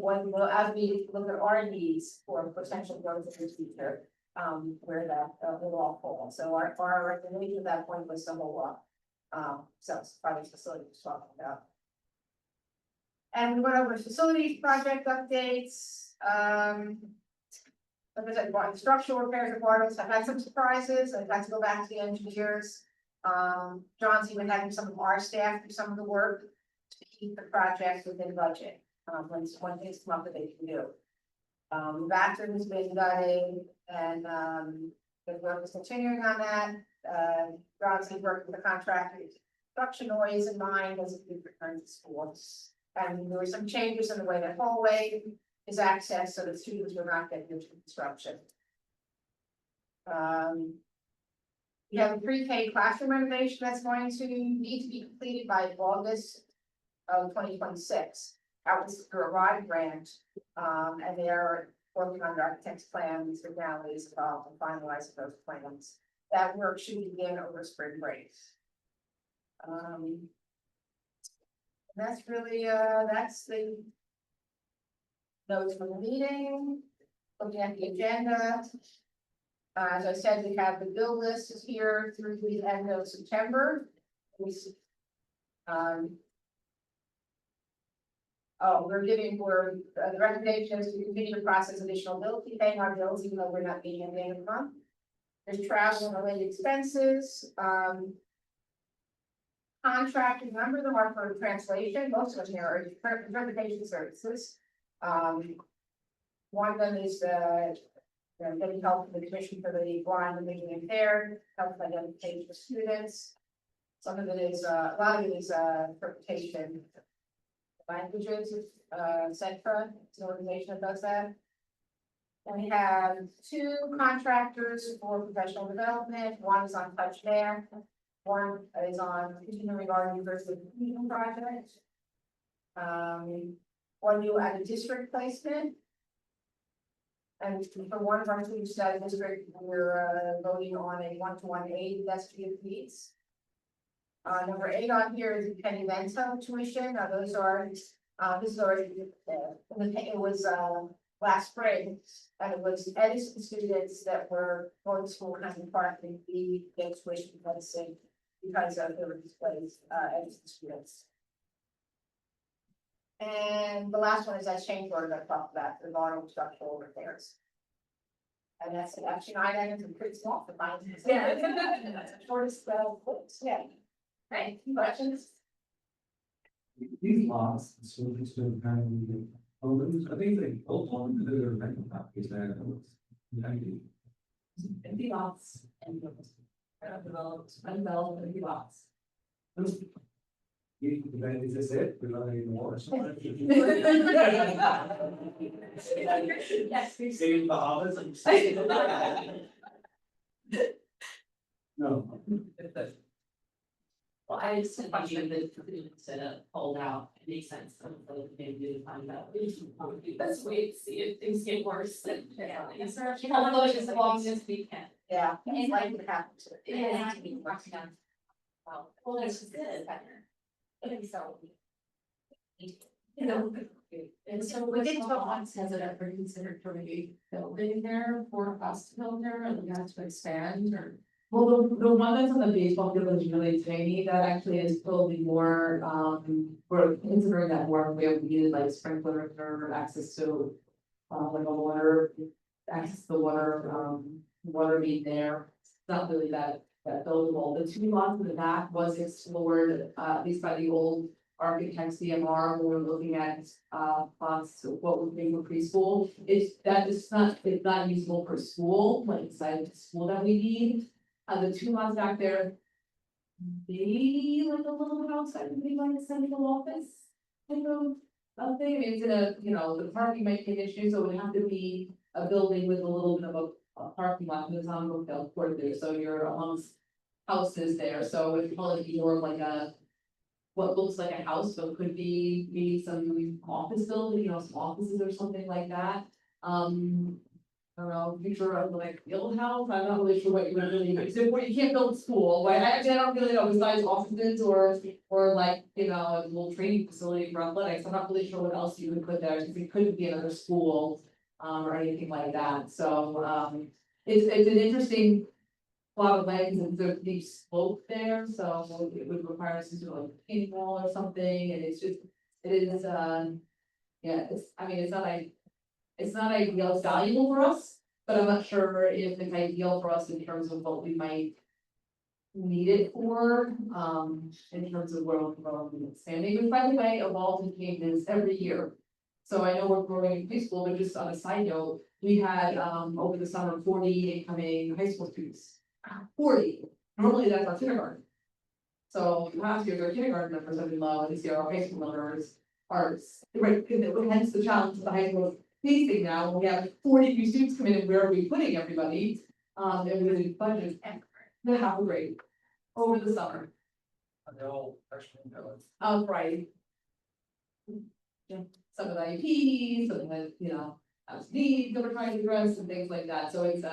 as we look at our needs for potential growth in the future, where that will all fall. So our recommendation at that point was to hold off. So project facility was talking about. And we went over facilities project updates. Like I said, structural repairs departments have had some surprises. I've had to go back to the engineers. John's even having some of our staff do some of the work to keep the project within budget. When things come up that they can do. The bathroom has been gutted and the work is continuing on that. John's been working with the contractor, construction noise in mind as we return to school. And there were some changes in the way that hallway is accessed, so that students will not get into construction. We have a pre-K classroom renovation that's going to need to be completed by August of 2026. That was through a RIDE grant, and they are working on the architect's plans for now is involved in finalizing those plans. That work should begin over spring break. And that's really, that's the notes from the meeting. Looking at the agenda. As I said, we have the bill list is here through the end of September. The recommendation is to continue to process additional bills, keep paying our bills, even though we're not meeting at the end of the month. There's travel and related expenses, contract, remember them are for translation, most of them here are interpretation services. One of them is getting help from the Commission for the Blind and Visually Impaired, help identification for students. Some of it is, a lot of it is interpretation. Languages, Centra, it's an organization that does that. And we have 2 contractors for professional development. One is on Touch There. One is on continuing our university project. One new at a district placement. And for one of our students at a district, we're voting on a 1-to-1 aid pedestrian needs. Number 8 on here is Penny Vento tuition. Now those are, this is already, it was last spring, and it was Edison students that were going to school in Highland Park and we get tuition medicine because of their displaced Edison students. And the last one is that change order that I talked about, the model structural repairs. And that's actually 9 items and pretty small for mine. Yeah. That's the shortest quotes. Yeah. Right, questions? These lots, so it's been kind of, I think they both on the rental properties there. Empty lots and undeveloped empty lots. Is this it? We're not anymore. Yes. Maybe Bahamas. No. Well, I just question that instead of hold out, it makes sense, so maybe to find out. That's wait, see if things get worse. Although as long as we can. Yeah. And Like what happened to it. it has to be worked on. Well, it's good. And so. And so within 12 months, has it ever considered putting a building there for us to build there, and we have to expand or? Well, the one that's on the baseball field is really tiny, that actually is probably more, we're considering that more, we have needed like sprinkler or access to. Like a water, access to the water, water being there, it's not really that buildable. The 2 lots in the back was explored, at least by the old architect CMR, when we were looking at, plots of what would be for preschool. It's not usable for school, like inside the school that we need. The 2 lots back there. Maybe like a little house that would be like a central office, kind of thing. I mean, it's in a, the parking might be an issue, so it would have to be a building with a little bit of a parking lot, and it's on Brookdale Court there, so you're amongst houses there, so it would probably be more of like what looks like a house, but could be maybe some office building, some offices or something like that. I don't know, future of like field house, I'm not really sure what you would really, except where you can't build a school, but I don't really know, besides offices or like, a little training facility for athletics, I'm not really sure what else you would put there, because it couldn't be another school. Or anything like that, so, it's an interesting. Lot of legs and there's deep slope there, so it would require us to do like a retaining wall or something, and it is, yeah, it's not ideal, it's valuable for us, but I'm not sure if it's ideal for us in terms of what we might need it for, in terms of where we're expanding, which by the way, evolves and changes every year. So I know we're growing in preschool, but just on a side note, we had, over the summer, 40 incoming high school students. 40, normally that's our kindergarten. So last year, our kindergarten numbers have been low, and this year our high school numbers are, right, hence the challenge the high school is facing now, when we have 40 new students come in, and where are we putting everybody? And we would budget the half a grade over the summer. And they're all freshmen, village. Right. Yeah, some of the IEPs, some of the, needs that we're trying to address and things like that, so it's,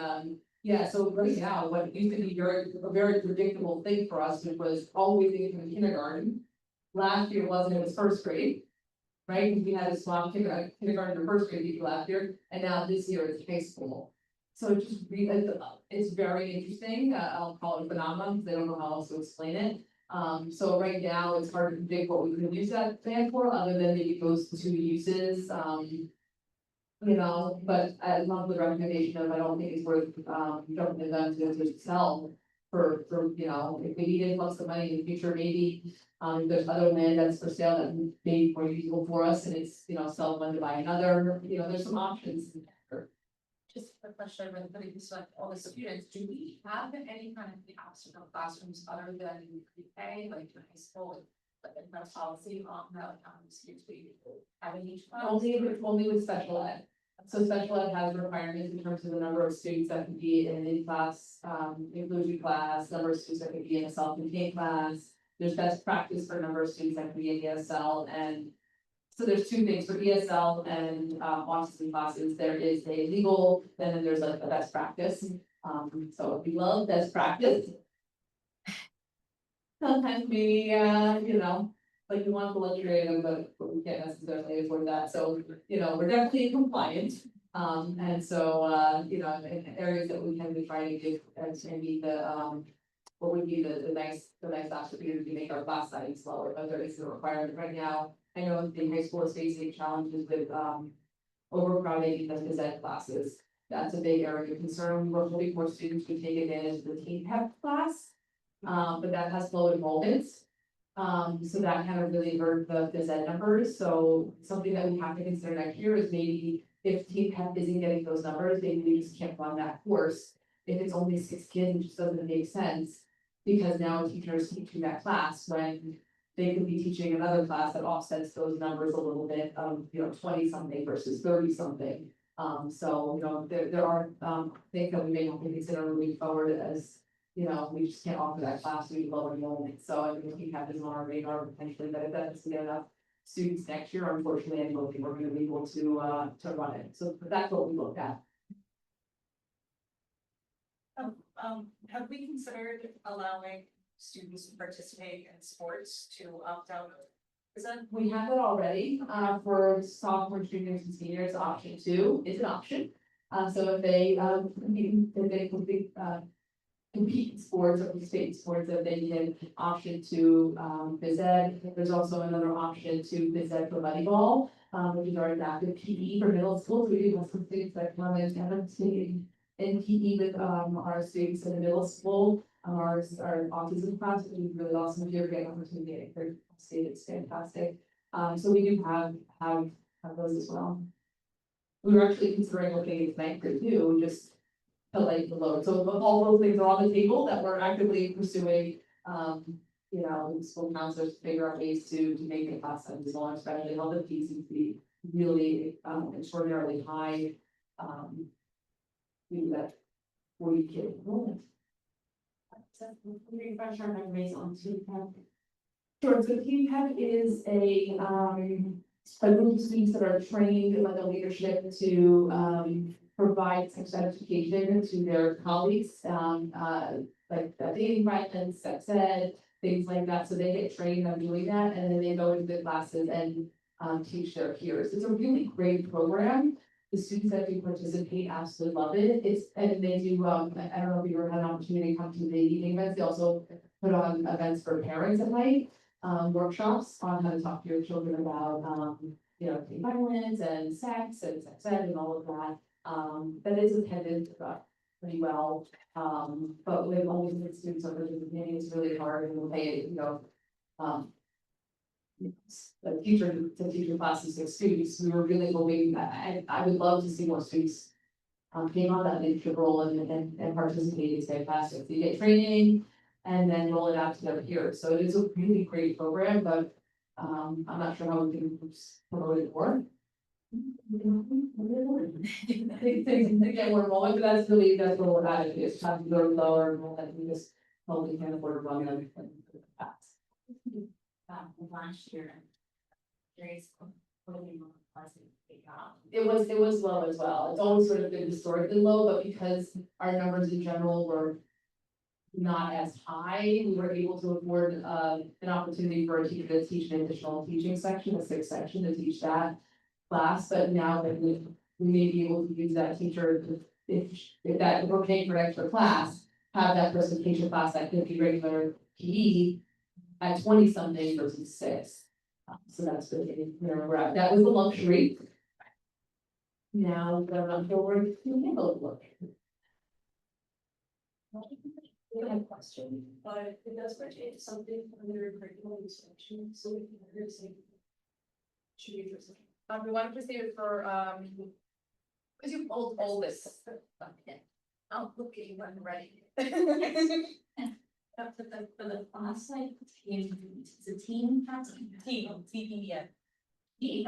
yeah, so right now, what used to be a very predictable thing for us, which was always in kindergarten. Last year wasn't, it was first grade. Right, because we had a swap kindergarten and first grade people last year, and now this year it's high school. So it's just it's very interesting, I'll call it a phenomenon, because I don't know how else to explain it. So right now, it's hard to predict what we could use that plan for, other than maybe those 2 uses, but I love the recommendation of, I don't think it's worth, jumping the gun to sell. For, if we needed lots of money in the future, maybe, there's other land that's for sale that may be more useful for us, and it's, sell one to buy another, there's some options. Just a question, when putting this like all the students, do we have any kind of obstacle classrooms other than pre-K, like in high school? But in our policy on how students we have in each class? Only with special ed. So special ed has requirements in terms of the number of students that can be in an in-class, inclusion class, number of students that can be in a self-contained class. There's best practice for a number of students that can be in ESL, and so there's 2 things for ESL and autism classes. There is a legal, and then there's like a best practice. So we love best practice. Sometimes we, like we want to luxury them, but we can't necessarily afford that. So, we're definitely compliant. And so, in areas that we can be trying to give, and maybe what would be the nice opportunity to make our class size lower, but there is a requirement right now. I know the high school is facing challenges with, overcrowding the phys ed classes. That's a big area of concern. We're hoping more students would take advantage of the teen pep class. But that has low enrollments. So that kind of really hurt the phys ed numbers, so something that we have to consider next year is maybe if teen pep isn't getting those numbers, maybe we just can't run that course. If it's only 6 kids, it just doesn't make sense, because now teachers teaching that class when they could be teaching another class that offsets those numbers a little bit, 20 something versus 30 something. So, there are, things that we may have to consider moving forward as, we just can't offer that class due to low enrollment, so I think we have this on our radar potentially, but if that doesn't get enough students next year, unfortunately, I don't think we're gonna be able to run it, so that's what we looked at. Have we considered allowing students who participate in sports to opt out? Is that? We have it already, for sophomore, juniors and seniors, option 2 is an option. So if they, compete in sports or participate in sports, that they can option to, phys ed. There's also another option to phys ed for volleyball, which is our adaptive PE for middle school. We do have some students that come in and participating in PE with, our students in the middle school. Our autism class, which is really awesome. If you're getting an opportunity to state, it's fantastic. So we do have those as well. We were actually considering looking at ninth grade too, just to lighten the load. So all those things are on the table that we're actively pursuing. You know, school counselors to figure out ways to make the class size smaller, especially how the PCC really extraordinarily high. Do that 40 kid enrollment. So refresh our memories on TPEP. Sure, so TPEP is a group of students that are trained by the leadership to provide sex education to their colleagues, like dating violence, sex ed, things like that. So they get trained on doing that, and then they go into the classes and teach their peers. It's a really great program. The students that do participate absolutely love it. And they do, I don't know if you ever had an opportunity to come to the evening events. They also put on events for parents at night, workshops on how to talk to your children about, you know, violence and sex ed and all of that. That is attended pretty well. But with only the students are participating, it's really hard and we'll pay it, you know, the teacher classes of students. We were really hoping, I would love to see more students came on that leadership role and participate. It's fantastic. So you get training and then roll it out to their peers. So it is a really great program, but I'm not sure how we can promote it more. I think things to get more enrollment, but that's what we're at. It's time to go lower enrollment. We just probably can't afford to run them. Last year. Curious. It was low as well. It's always sort of been historically low, but because our numbers in general were not as high, we were able to afford an opportunity for a teacher to teach an additional teaching section, a 6th section to teach that class. But now that we may be able to use that teacher if we're paying for an extra class, have that presentation class that could be regular PE at 20 something versus 6. So that's really where we're at. That was a luxury. Now we're not sure where to handle the luxury. I have a question, but it does pertain to something under curriculum instruction, so we can understand. Should be interesting. We want to proceed for, because you all this. I'll look at you when I'm ready. For the class, like, it's a team practice. Team, yeah. Team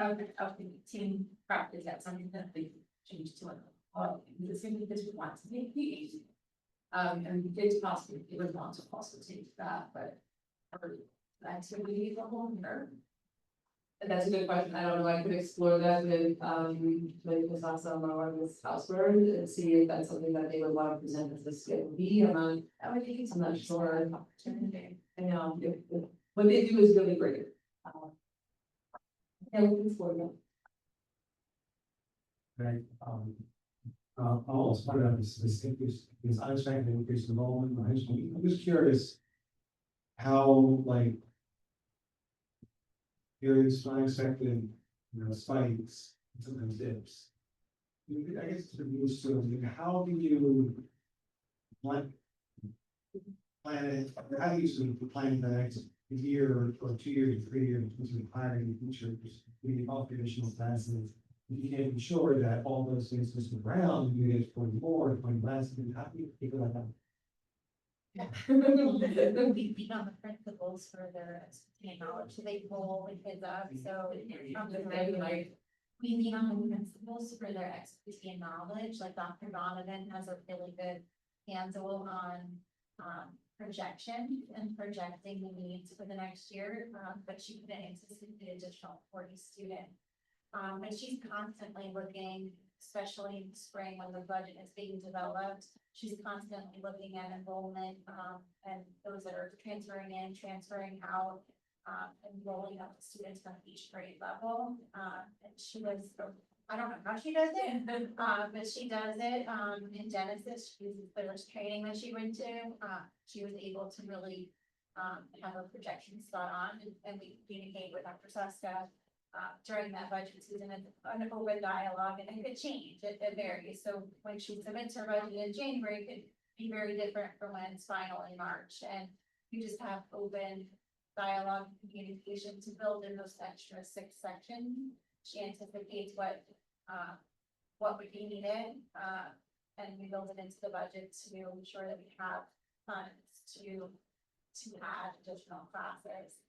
practice, that's something that they changed to, the same because we want to make PE. And it's possible, it would want to also take that, but the activity is a whole year. That's a good question. I don't know. I could explore that with Ms. Awesome or Ms. Houseworth and see if that's something that they would want to present as a skill B. I'm not sure. I know what they do is really great. Yeah, we can explore that. Right, I'll also put out this because I was trying to increase enrollment in high school. I'm just curious how, like, periods unexpected, spikes, sometimes dips. I guess to be used to, how do you plan it? How do you sort of plan the next year or 2 years, 3 years, in terms of hiring teachers, we offer additional classes? You can't be sure that all those things just around, you get 20 more, 20 less, how do you figure that out? We beat on the principals for their expertise and knowledge, so they roll the kids up, so. We lean on the principals for their expertise and knowledge, like Dr. Donovan has a really good handle on projection and projecting the needs for the next year, but she couldn't anticipate the additional 40 students. And she's constantly looking especially in the spring when the budget is being developed. She's constantly looking at enrollment, and those that are transferring in, transferring out, and rolling up the students from each grade level. And she was, I don't know how she does it, but she does it, in Genesis, there was training that she went to, she was able to really, have her projections spot on, and we communicate with Dr. Suska, during that budget season, and an open dialogue, and it could change, it varies, so when she submits her budget in January, it could be very different from when it's final in March, and you just have open dialogue and communication to build in those extra 6 sections. She anticipates what would be needed, and we build it into the budget to ensure that we have funds to add additional classes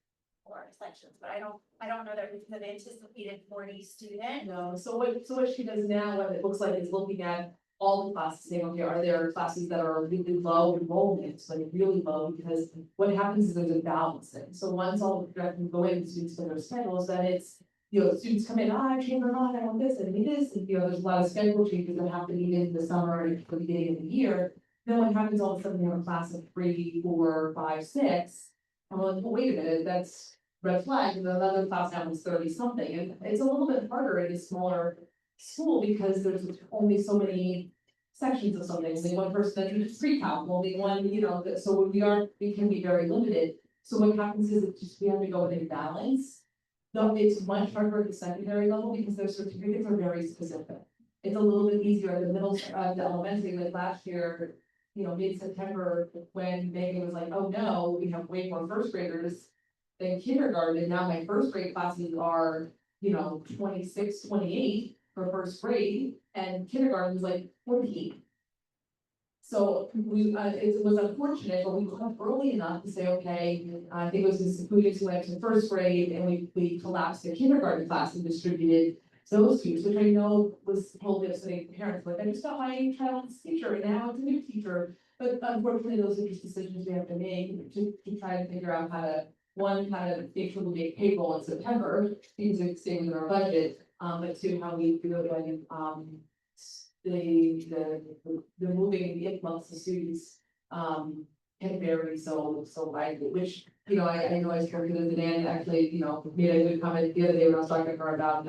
or sections, but I don't know that we've anticipated 40 students. No, so what she does now, what it looks like is looking at all the classes, saying, okay, are there classes that are really low enrollment, like really low, because what happens is there's a balancing. So once all the projections go in, students put their schedules, then it's, you know, students come in, I changed my mind, I want this, and I need this, and you know, there's a lot of schedule changes that happen even in the summer and at the beginning of the year. Then what happens all of a sudden, you have a class of 3, 4, 5, 6, and we're like, well, wait a minute, that's red flag, and another class now is 30 something, and it's a little bit harder in a smaller school because there's only so many sections of something, only one person that teaches pre-calc, only one, you know, so we can be very limited. So what happens is it just, we have to go in balance. Though it's much harder at the secondary level because their certificates are very specific. It's a little bit easier at the middle, the elementary, like last year, you know, mid-September, when Megan was like, oh no, we have way more first graders than kindergarten, and now my first grade classes are, you know, 26, 28 for first grade, and kindergarten was like 14. So we, it was unfortunate, but we left early enough to say, okay, I think it was the students who went to first grade, and we collapsed the kindergarten class and distributed those students, which I know was told to the parents, like, I just got my child's teacher, and now it's a new teacher. But unfortunately, those are just decisions we have to make to try to figure out how to, one, kind of make sure we make payroll in September, because it's staying in our budget, but two, how we do it when, the moving and the influx of students, can vary so widely, which, you know, I know I was talking to Dan, actually, you know, made a good comment the other day when I was talking to her about,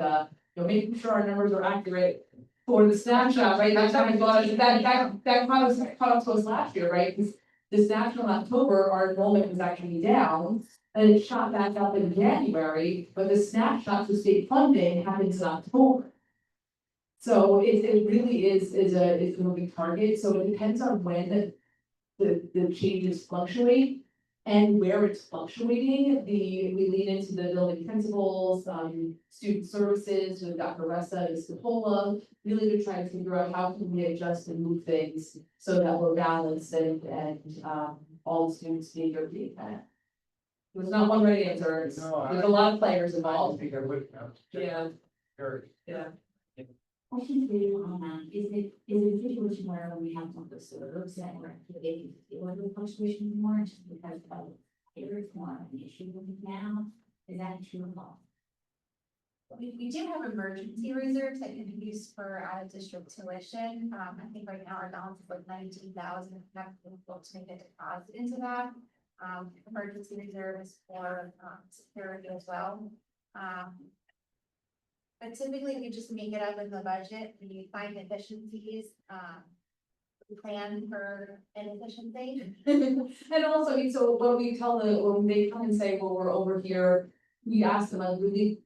you know, making sure our numbers are accurate for the snapshot, right? That's how I thought, that caught up to us last year, right? Because the snapshot in October, our enrollment was actually down, and it shot back up in January, but the snapshot for state funding happens in October. So it really is a moving target, so it depends on when the changes fluctuate. And where it's fluctuating, we lean into the building principals, student services with Dr. Ressa and Scapola, really to try to figure out how can we adjust and move things so that we're balanced and all the students need their feedback. There's not one right answer, there's a lot of players involved. Yeah. Yeah. Question for you on that, is it a situation where we have some of the serves that we're activating to deal with the fluctuation more, just because of it's more of an issue with it now? Is that true or false? We do have emergency reserves that can be used for out of district tuition. I think right now our balance is like 19,000, have been able to make a deposit into that. Emergency reserve is for security as well. But typically we just make it up in the budget, we find efficiencies, we plan for inefficiency. And also, I mean, so when we tell when they come and say, well, we're over here, we ask them, like, really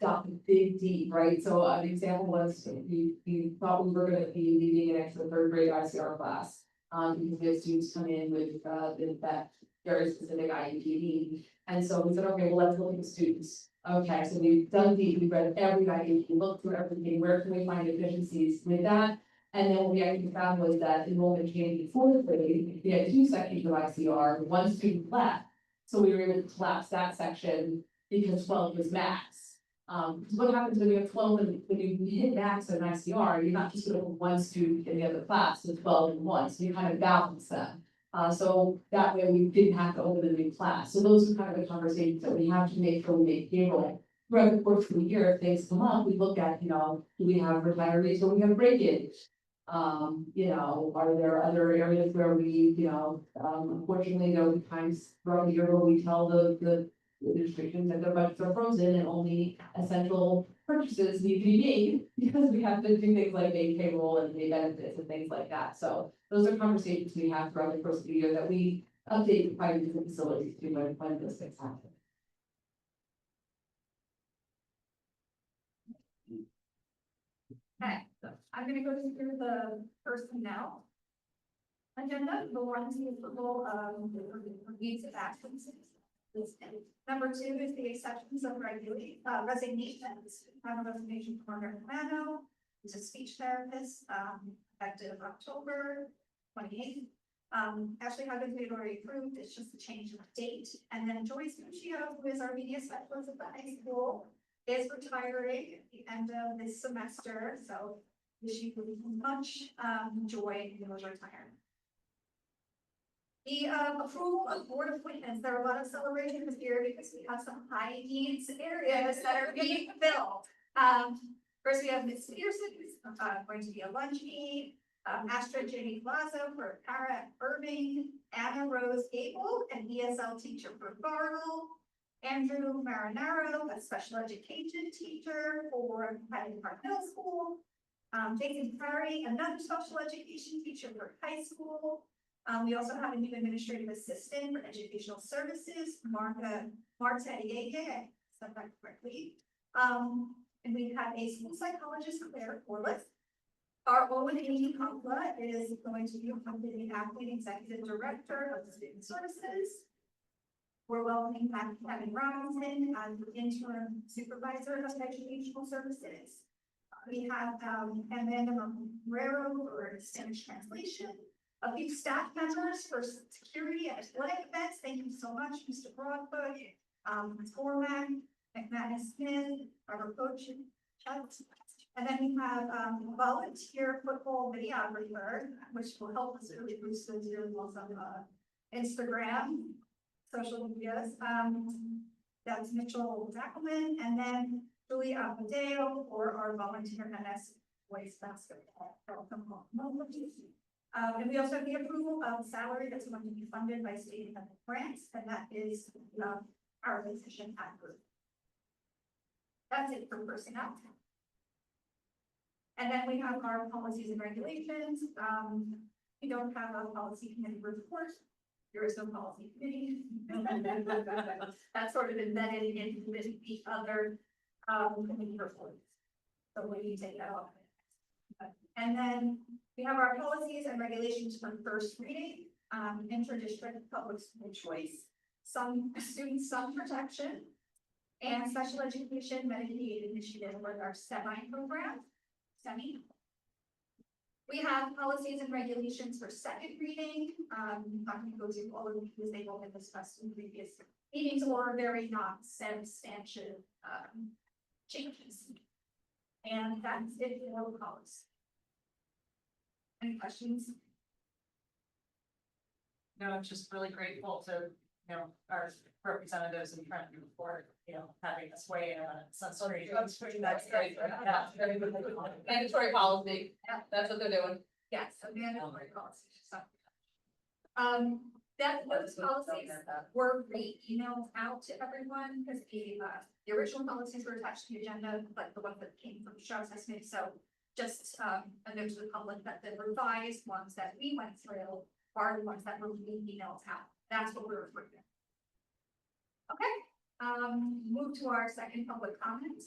dig deep, right? So an example was, we thought we were gonna be leading an extra 3rd grade ICR class. Because we have students come in with that very specific IEP need. And so we said, okay, well, let's look at the students. Okay, so we've done deep, we've read every IEP, looked through everything, where can we find efficiencies with that? And then what we actually found was that enrollment changed in 4th grade, we had 2 sections of ICR, 1 student left. So we were able to collapse that section because 12 was max. Because what happens when you have 12 and when you hit max in ICR, you're not just gonna put 1 student in the other class, so 12 in 1, so you kind of balance them. So that way we didn't have to open a new class. So those are kind of the conversations that we have to make sure we make payroll throughout the course of the year, if things come up, we look at, do we have retirees or we have breakage? Are there other areas where we, unfortunately, there will be times throughout the year where we tell the administration that their budgets are frozen and only essential purchases need to be made because we have to do things like pay payroll and pay benefits and things like that. So those are conversations we have throughout the course of the year that we update the private facilities to when those things happen. Okay, so I'm gonna go through the personnel agenda, the ones who approval of reviews of absences. Number 2 is the acceptance of resignations. I have a resignation from Margaret Romano, who's a speech therapist, effective October 28th. Ashley Huggins, we've already approved, it's just a change of date. And then Joyce Muccio, who is our media specialist at the high school, is retiring at the end of this semester, so wish you much joy in your retirement. The approval of board appointments, there are a lot of celebrations here because we have some high needs areas that are being filled. First we have Ms. Pearson, who's going to be a lunch aide, Astra Jenny Plaza for para at Irving, Anna Rose Gable, an ESL teacher for Bartle, Andrew Marinaro, a special education teacher for Highland Park Middle School, Jason Prairie, another special education teacher for high school. We also have a new administrative assistant for educational services, Marta Yeye, I said that correctly. And we have a school psychologist, Claire Corliss. Our own Amy Compla is going to be the acting executive director of student services. We're welcoming back Kevin Robinson as the interim supervisor of educational services. We have Amanda Morero for Spanish translation. A few staff members for security at athletic events. Thank you so much, Mr. Broadfoot, Ms. Gorman, McManus Smith, our coach, and then we have volunteer football videographer, which will help us really boost those visuals on Instagram, social medias. That's Mitchell Zackelman, and then Julie Amadeo for our volunteer MS boys basketball. And we also have the approval of salary that's going to be funded by state and federal grants, and that is our position at group. That's it for personnel. And then we have our policies and regulations. We don't have a policy committee report. There is no policy committee. That's sort of embedded in the other committee reports. So we need to take that off. And then we have our policies and regulations for first reading, inter-district public school choice, some students, some protection, and special education Medicaid initiative with our program. We have policies and regulations for second reading. I'm not going to go through all of them because they've all been discussed in previous meetings or very not substantial changes. And that's it for policy. Any questions? No, I'm just really grateful to, our representatives in Trenton for, having us weigh in on sunscreen. That's great. Yeah. Mandatory policy, that's what they're doing. Yes, so mandatory policy. So, those policies were emailed out to everyone because the original policies were attached to the agenda, like the one that came from Charles Smith. So just a note to the public that the revised ones that we went through are the ones that were being emailed out. That's what we're referring to. Okay, move to our second public comment.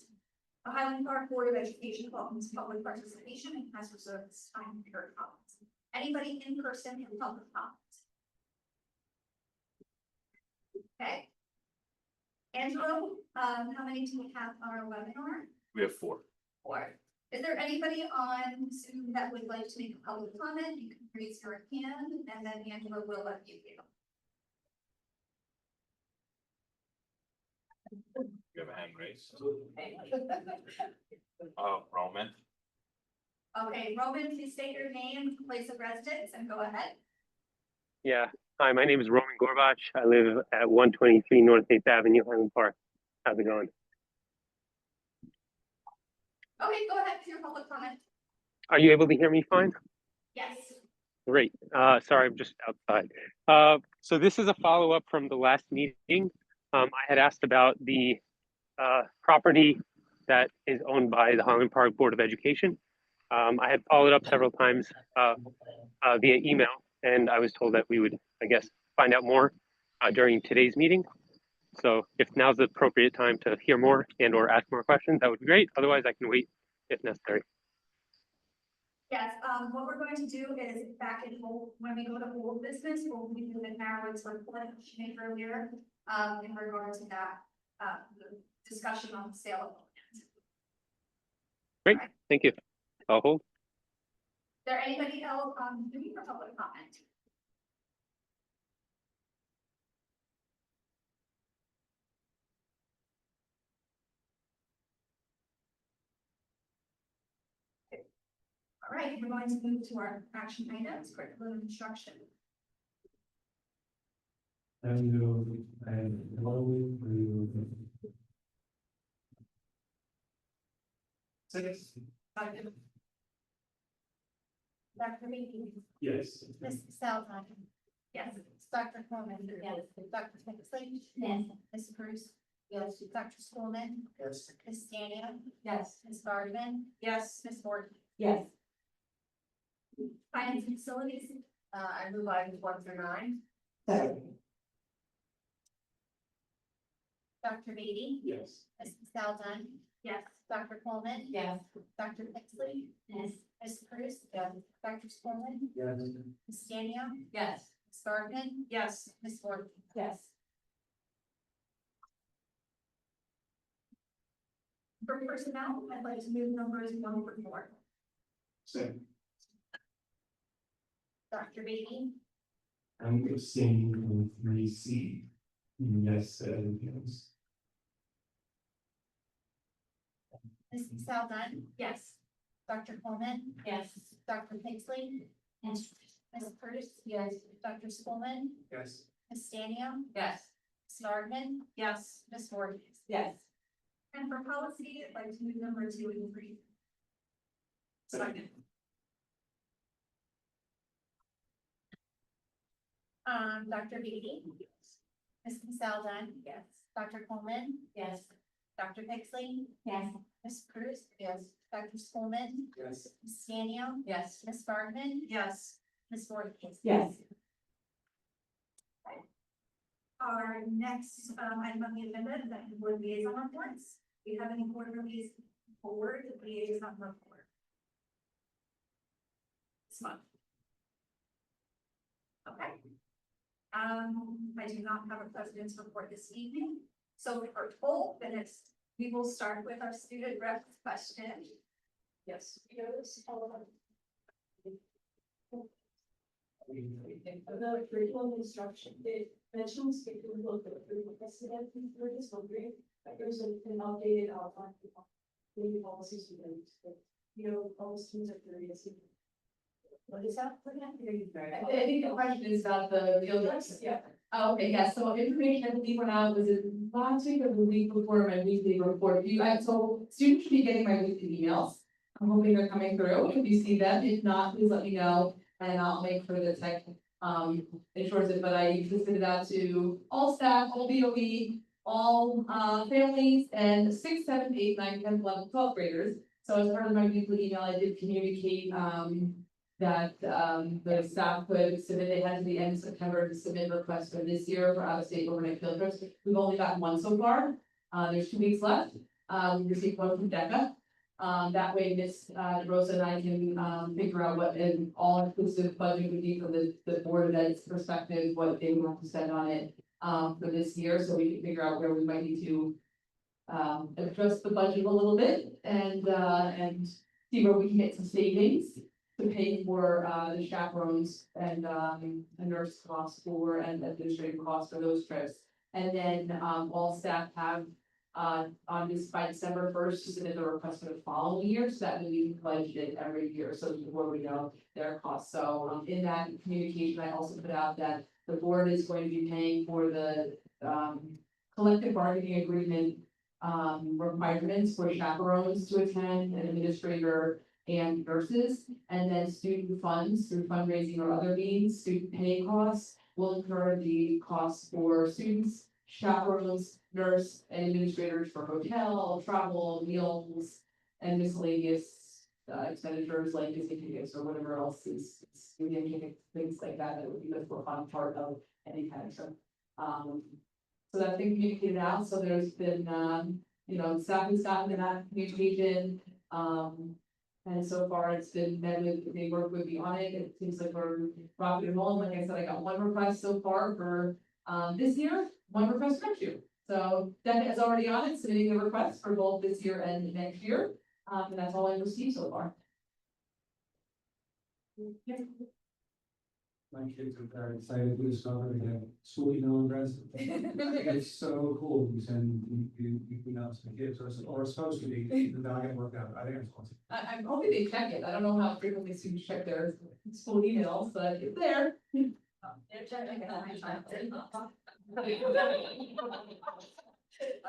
The Highland Park Board of Education welcomes public participation and has reserved this time for your comments. Anybody in person in public comment? Okay. Angelo, how many do we have on our webinar? We have 4. 4. Is there anybody on Zoom that would like to make a public comment? You can raise your hand and then Angela will let you go. You have a hand raised. Roman. Okay, Roman, please state your name, place of residence, and go ahead. Yeah. Hi, my name is Roman Gorbach. I live at 123 North 8th Avenue, Highland Park. How's it going? Okay, go ahead with your public comment. Are you able to hear me fine? Yes. Great. Sorry, I'm just outside. So this is a follow-up from the last meeting. I had asked about the property that is owned by the Highland Park Board of Education. I had followed up several times via email, and I was told that we would, I guess, find out more during today's meeting. So if now's the appropriate time to hear more and or ask more questions, that would be great. Otherwise, I can wait if necessary. Yes, what we're going to do is back in old, when we go to old business, we'll be moving now into what she made earlier, in regard to that, the discussion on the sale of land. Great, thank you. I'll hold. Is there anybody else, doing for public comment? All right, we're going to move to our action items, curriculum instruction. Six. Dr. Beatty, Yes. Ms. Salzman, Yes. Dr. Coleman. Yes. Dr. Pixley. Yes. Ms. Bruce. Yes. Dr. Schoolman. Yes. Ms. Stania. Yes. Ms. Gardner. Yes, Ms. Morgan. Yes. Finance and facilities. I move items 1 through 9. Second. Dr. Beatty, Yes. Ms. Salzman, Yes. Dr. Coleman. Yes. Dr. Pixley. Yes. Ms. Bruce. Yes. Dr. Schoolman. Yes. Ms. Stania. Yes. Ms. Gardner. yes, Ms. Morgan. Yes. For personnel, I'd like to move numbers 1 through 4. Second. Dr. Beatty, I'm abstaining from 3C. Yes, yes. Ms. Salzman, Yes. Dr. Coleman. Yes. Dr. Pixley. Yes. Ms. Bruce. Yes. Dr. Schoolman. Yes. Ms. Stania. Yes. Ms. Gardner. yes, Ms. Morgan. Yes. And for policy, I'd like to move number 2 and 3. second, Dr. Beatty. Ms. Salzman. Yes. Dr. Coleman. Yes. Dr. Pixley. Yes. Ms. Bruce. Yes. Dr. Schoolman. Yes. Ms. Stania. Yes. Ms. Gardner. yes, Ms. Morgan. Yes. Our next item on the agenda is that board liaison reports. Do you have any board release forward liaison report? This month. Okay. I do not have a president's report this evening, so for full minutes, we will start with our student rep question. Yes. The curriculum instruction, it mentions if you look at the curriculum precedent, we're just wondering, like there's an updated outline. Maybe policies, all the students are curious. What is that? I think the question is about the field trips. Yeah. Oh, okay, yeah, so information I believe went out, was it last week or the week before my weekly report? You guys, so students should be getting my weekly emails. I'm hoping they're coming through. If you see them, if not, please let me know and I'll make sure that tech ensures it, but I usually send it out to all staff, all BOE, all families and 6, 7, 8, 9, 10, 11, 12 graders. So as part of my weekly email, I did communicate that the staff could submit, they had to the end of September to submit requests for this year for out-of-state overnight field trips. We've only gotten one so far. There's 2 weeks left. We received one from DECA. That way, Miss Rosa and I can figure out what an all-inclusive budget would be from the board of ed's perspective, what they want to spend on it for this year, so we can figure out where we might need to adjust the budget a little bit and see where we can get some savings to pay for the chaperones and nurse costs for and administrative costs for those trips. And then all staff have on this by December 1st to submit the request for the following year, so that we can budget it every year, so before we know their costs. So in that communication, I also put out that the board is going to be paying for the collective bargaining agreement requirements for chaperones to attend, an administrator and nurses. And then student funds through fundraising or other means, student pay costs will incur the costs for students, chaperones, nurse, and administrators for hotel, travel, meals, and miscellaneous expenditures like Disney tickets or whatever else is things like that, that would be good for a fun part of any kind of trip. So that's been communicated out, so there's been, staff has gotten that communication, and so far it's been met with, they work with me on it, it seems like we're rocking and rolling, like I said, I got one request so far for, this year, one request for next year. So Debbie is already on it, submitting the request for both this year and next year, and that's all I've received so far. My kids are very excited to discover they have school email address. It's so cool, you send, you know, some kids, or supposed to be, the dog get worked out, I think it's awesome. I'm hoping they check it, I don't know how frequently students check their school emails, but it's there.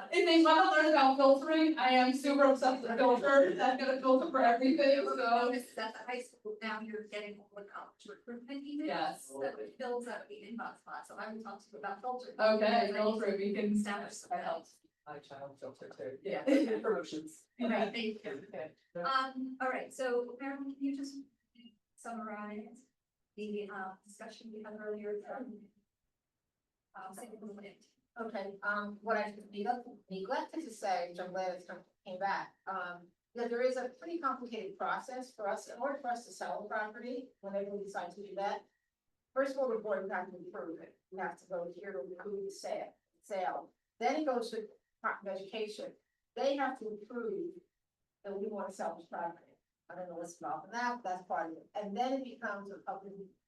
If they want to learn about filtering, I am super obsessed with filters, I'm gonna filter for everything, so. This is at the high school, now you're getting all the college recruitment emails. Yes. That would fill out the inbox spot, so I will talk to you about filtering. Okay, filter, we can. Establish some help. My child filter too. Yeah, promotions. Right, thank you. All right, so Marilyn, can you just summarize the discussion we had earlier from single limit? Okay, what I neglected to say, which I'm glad came back, that there is a pretty complicated process for us, in order for us to sell the property, whenever we decide to do that. First of all, the board would have to approve it, we have to go here to approve the sale, then it goes to Department of Education, they have to approve that we want to sell this property. I don't know what's involved in that, but that's part of it, and then it becomes a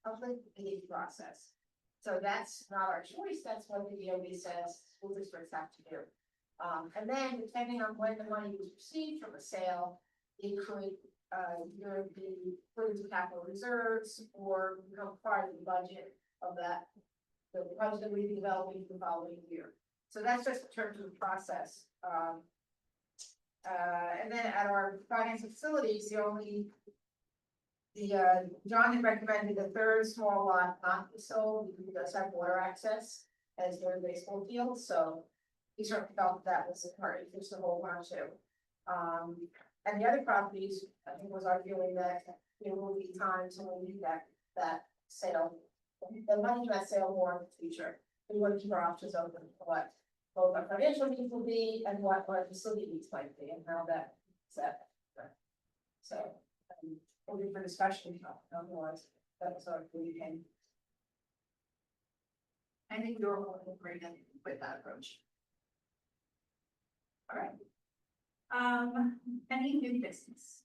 public bidding process. So that's not our choice, that's what the DOB says school districts have to do. And then depending on when the money was received from a sale, it could either be put into capital reserves or become part of the budget of that, the budget that we'd be developing for the following year. So that's just in terms of the process. And then at our finance facilities, John had recommended the third small lot not be sold, because it does have water access as their baseball field, so he certainly felt that was a part of the whole one too. And the other properties, I think was our feeling that there will be time to leave that sale, the money from that sale more in the future. We want to keep our options open for what both our financial needs will be and what our facility needs might be and how that set. So. Open for discussion, otherwise, that was our weekend. I think you're all in agreement with that approach. All right. Any new business?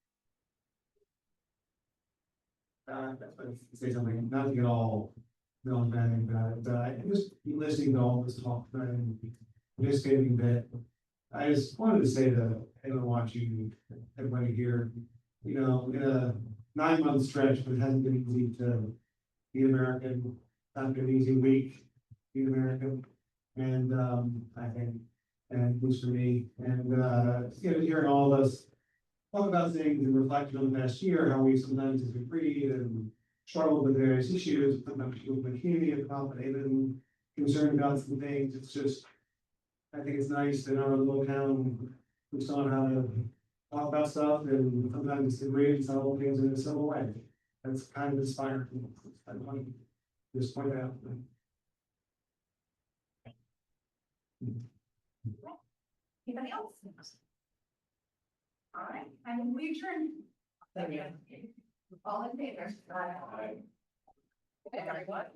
That's what I say something, not to get all melodramatic about it, but I just listening to all this talk tonight and participating that. I just wanted to say that anyone watching, everybody here, in a 9-month stretch, but it hasn't been easy to be American, not been an easy week, be American. And I think, and at least for me, and hearing all of us talk about things and reflect on the past year, how we sometimes disagreed and struggled with various issues, sometimes people in the community have come up and even concerned about some things. It's just, I think it's nice that in our little town, we saw how to talk about stuff and sometimes disagree and settle things in a civil way. That's kind of inspiring. I want to just point out. Anybody else? All right, and we adjourn. All in favor? Aye. Everyone.